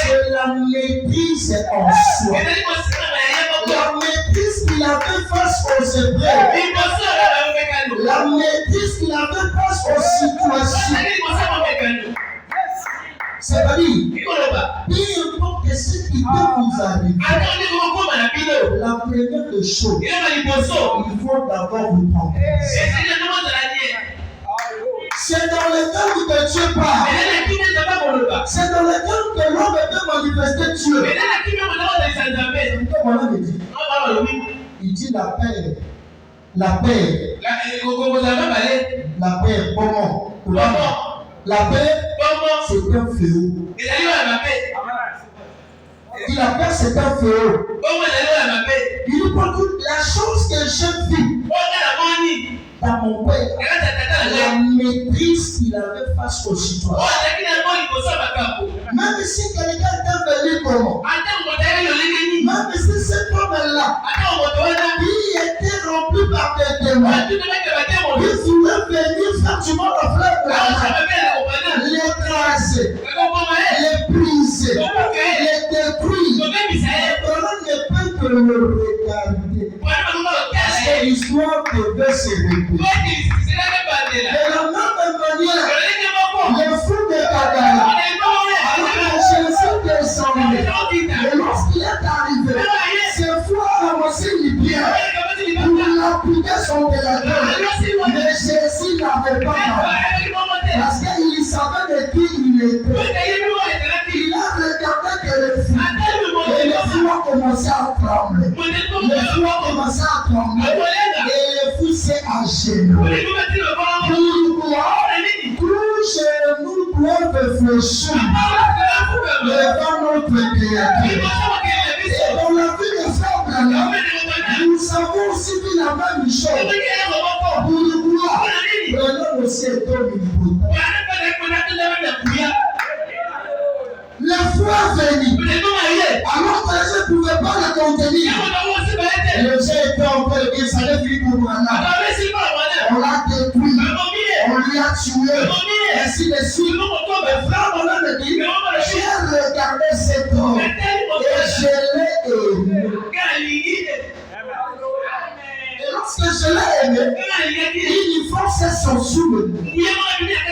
Speaker 2: c'est la maîtrise en soi. La maîtrise qu'il avait face aux Hébreux. La maîtrise qu'il avait face aux situations. C'est-à-dire, peu importe ce qui peut vous arriver, la première des choses, il faut d'abord vous prendre. C'est dans le temps que Dieu parle. C'est dans le temps que l'homme peut manifester Dieu. Il dit la paix. La paix. La paix, comment? La paix, c'est un fléau. Il dit la paix, c'est un fléau. Il dit pour toute la chose que j'ai vue dans mon père, la maîtrise qu'il avait face aux citoyens. Même si quelqu'un est venu comment? Même si cet homme-là, il était rempli par des démons, il voulait venir faire du mal au frère, l'écraser, les briser, les détruire. Et on ne peut que le regarder. Parce que l'histoire devait se répéter. De la même manière, les fous de Gadara, alors que Jésus descendait, et lorsqu'il est arrivé, ces fous ont ramassé les biens pour l'appliquer son délateur. Mais Jésus n'avait pas mal. Parce qu'il savait de qui il était. Il a regardé que les fous. Et les fous ont commencé à trembler. Les fous ont commencé à trembler. Et les fous s'est agenouillé. Tous nous doivent réfléchir devant notre Créateur. Et dans la vie de frère Branham, nous avons aussi vu la même chose. Pour le gloire, Branham aussi est omnipotent. Le fou est venu. Alors que je ne pouvais pas le contenir. Le Dieu était en train de dire, ça allait finir pour Branham. On l'a détruit. On lui a tué. Ainsi de suite. Mais frère Branham me dit, j'ai regardé cet homme et je l'ai aimé. Et lorsque je l'ai aimé, il forçait son souvenir.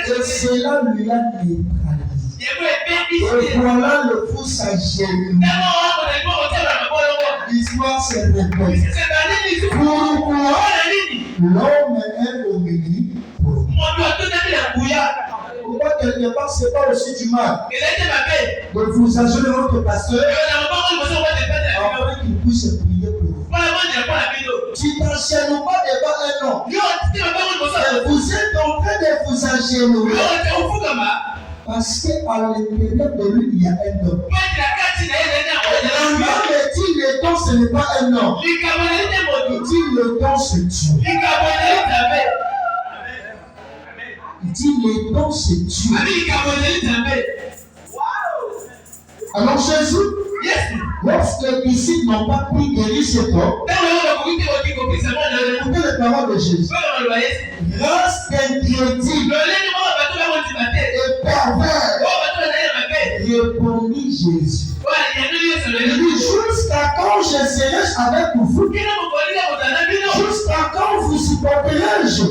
Speaker 2: Et cela lui a neutralisé. Et voilà le fou s'agenouille. L'histoire se répète. Pourquoi l'homme est au milieu? Pourquoi quelque part c'est pas aussi du mal de vous agenouiller votre pasteur afin qu'il puisse prier pour vous? Tu t'enchaînes pas devant un homme. Vous êtes en train de vous agenouiller parce qu'à l'intérieur de lui il y a un homme. L'homme dit le don ce n'est pas un homme. Il dit le don c'est Dieu. Il dit les dons c'est Dieu. Alors Jésus, lorsque les disciples n'ont pas pu guérir cet homme, écoutez les paroles de Jésus. Race incrédule et pervers, répondit Jésus. Il dit jusqu'à quand je serai avec vous? Jusqu'à quand vous supporterai-je?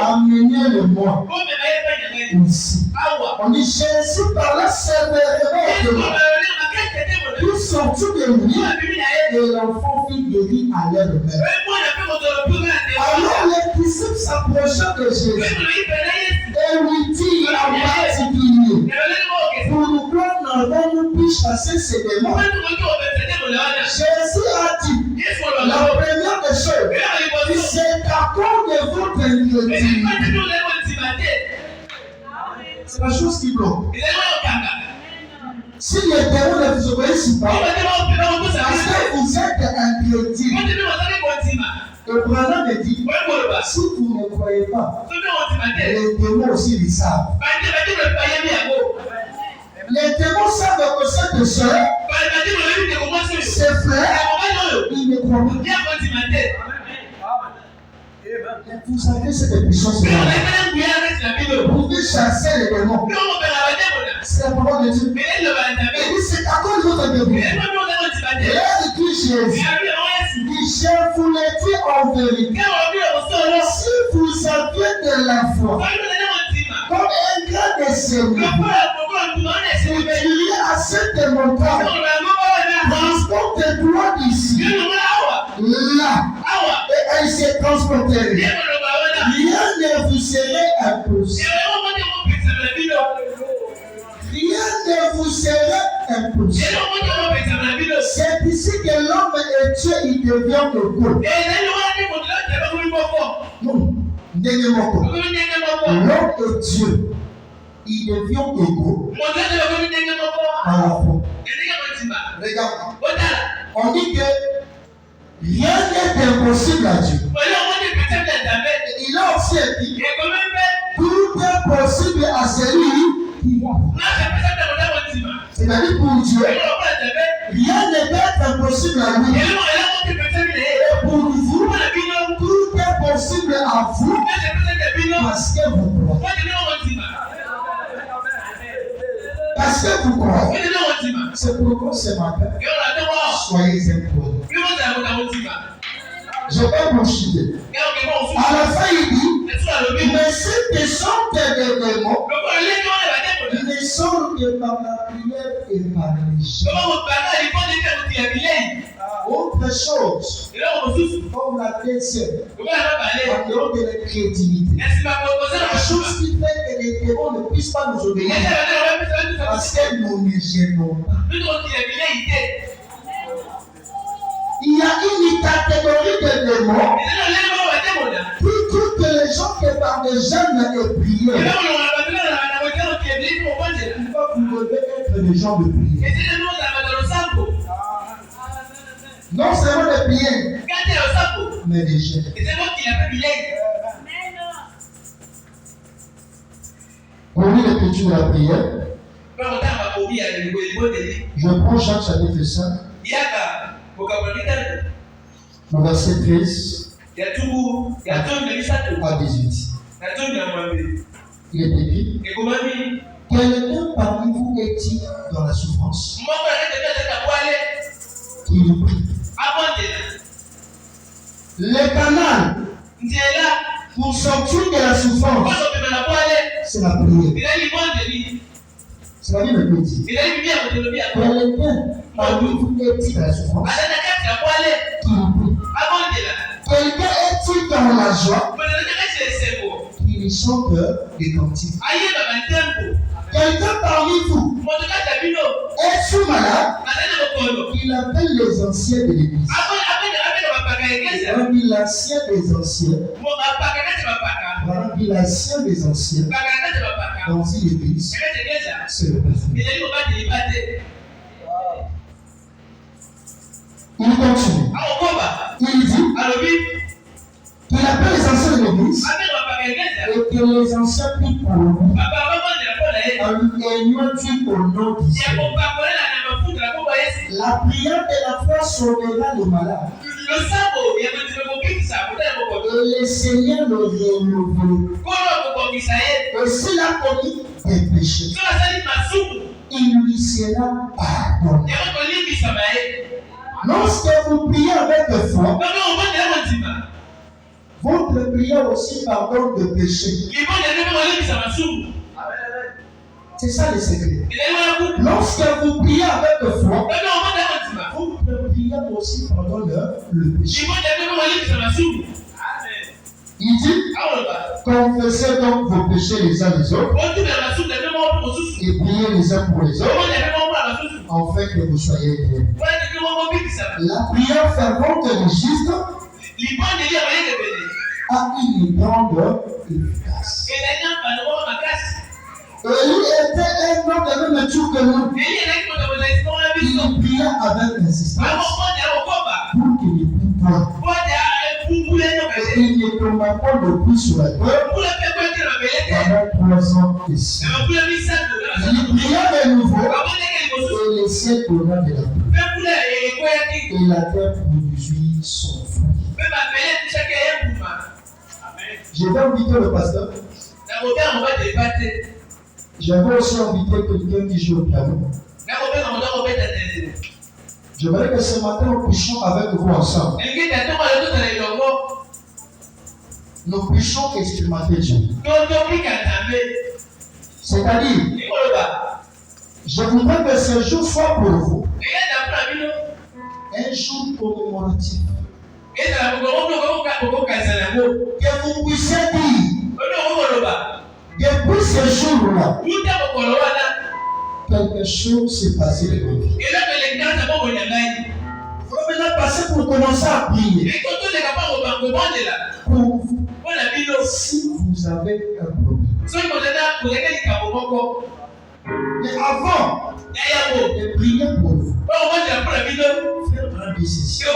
Speaker 2: Amenez-le-moi ici. On dit Jésus parlait sévèrement de moi. Tout sortit de lui et l'enfant fit guérir à l'heure même. Alors les disciples s'approchèrent de Jésus et lui dirent en particulier, pourquoi n'avons-nous pu chasser ces démons? Jésus a dit, la première des choses, c'est à cause de votre incrédulité. C'est la chose qui bloque. Si les démons ne vous obéissent pas, parce que vous êtes incrédule. Le Branham me dit, si vous ne croyez pas, les démons aussi le savent. Les démons savent que cette soeur, ses frères, ils ne croient pas. Vous savez ce que les puissances sont. Vous pouvez chasser les démons. C'est la parole de Dieu. Il dit, c'est à cause de votre démon. Et là, il dit Jésus. Je vous l'ai dit en vérité. Si vous aviez de la foi, comme un grain de séminaire, vous diriez à cette montagne, transportez-toi d'ici, là, et elle se transporterait. Rien ne vous serait impossible. Rien ne vous serait impossible. C'est ici que l'homme est Dieu, il devient le corps. Non, l'homme est Dieu, il devient égaux par la foi. Regarde, on dit que rien n'est impossible à Dieu. Il a aussi dit, tout est possible à celui qui a. C'est-à-dire pour Dieu, rien ne peut être impossible à lui. Et pour vous, tout est possible à vous parce que vous croyez. Parce que vous croyez. C'est pourquoi ce matin, soyez imprudents. Je vais bullshiter. À la fin, il dit, mais ceux qui sont des démons, ils ne sont que par la prière et par les gens. Autre chose, comme la deuxième, en dehors de l'incrédulité, la chose qui fait que les démons ne puissent pas nous obéir, parce que nous ne gênons pas. Il y a une catégorie de démons, toutes les gens qui par des jeûnes et prières, vous devez être des gens de prière. Non seulement de prière, mais des jeûnes. Pour lire l'écriture de la prière, je prends Jacques chapitre 5, le verset 13 à 18. Il est écrit, quelqu'un parmi vous est-il dans la souffrance? Qui nous prie. Le canal pour sortir de la souffrance, c'est la prière. C'est la Bible qui dit. Quelqu'un parmi vous est-il dans la souffrance? Qui nous prie. Quelqu'un est-il dans la joie? Qui ne chante des cantiques. Quelqu'un parmi vous est-il malade? Il appelle les anciens de l'église. Parmi l'ancien des anciens, parmi l'ancien des anciens, dans une église, c'est le pasteur. Il continue. Il dit qu'il appelle les anciens de l'église et que les anciens prient pour lui. En lui ayant dit au nom d'Ijésus. La prière de la foi sauvera le malade. Et le Seigneur le rénovera. Et s'il a commis des péchés, il lui sera pardonné. Lorsque vous priez avec foi, votre prière aussi pardonne de péché. C'est ça le secret. Lorsque vous priez avec foi, vous priez aussi pendant le péché. Il dit, confessez donc vos péchés les uns les autres et priez les uns pour les autres afin que vous soyez guéris. La prière fervente et juste a une grande efficace. Élie était un homme de même nature que nous. Il pria avec insistance pour qu'il ne prie point. Et il ne tomba pas de pluie sur la terre pendant 3 ans et 6 mois. Il pria de nouveau et le ciel donna de la pluie. Et la terre produisit son fruit. Je vais inviter le pasteur. J'avais aussi invité quelqu'un qui joue au piano. J'aimerais que ce matin nous puissions avec vous ensemble. Nous puissions expérimenter Dieu. C'est-à-dire, je voudrais que ce jour soit pour vous un jour commémoratif. Que vous puissiez dire, depuis ce jour-là, quelque chose s'est passé de votre vie. Vous maintenant passer pour commencer à prier. Pour vous, si vous avez un problème. Mais avant de prier pour vous, faire une décision.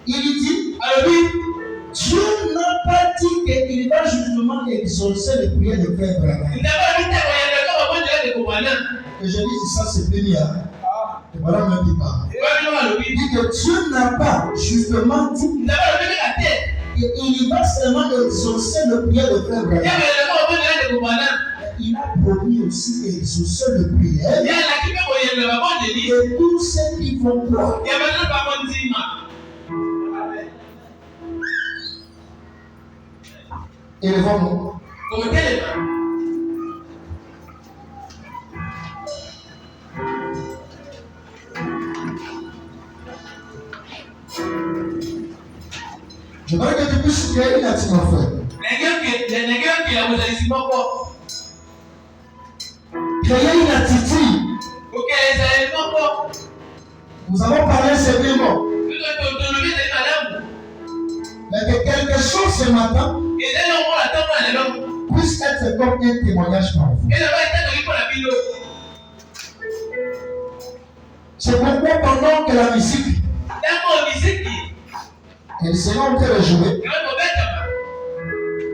Speaker 2: Il dit, Dieu n'a pas dit qu'il va justement exaucer les prières de Frère Branham. Et je dis ça, c'est béni. Et voilà même qui parle. Il dit que Dieu n'a pas justement dit qu'il va seulement exaucer les prières de Frère Branham. Il a promis aussi exaucer les prières de tous ceux qui vont croire. Élevons-nous. Je voudrais que tu puisses créer une atmosphère. Créer une attitude. Nous avons parlé simplement. Mais que quelque chose ce matin puisse être comme un témoignage pour vous. C'est pourquoi pendant que la musique elle sera en train de jouer,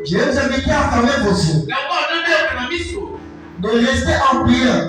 Speaker 2: je vais vous inviter à fermer vos yeux, de rester en prière.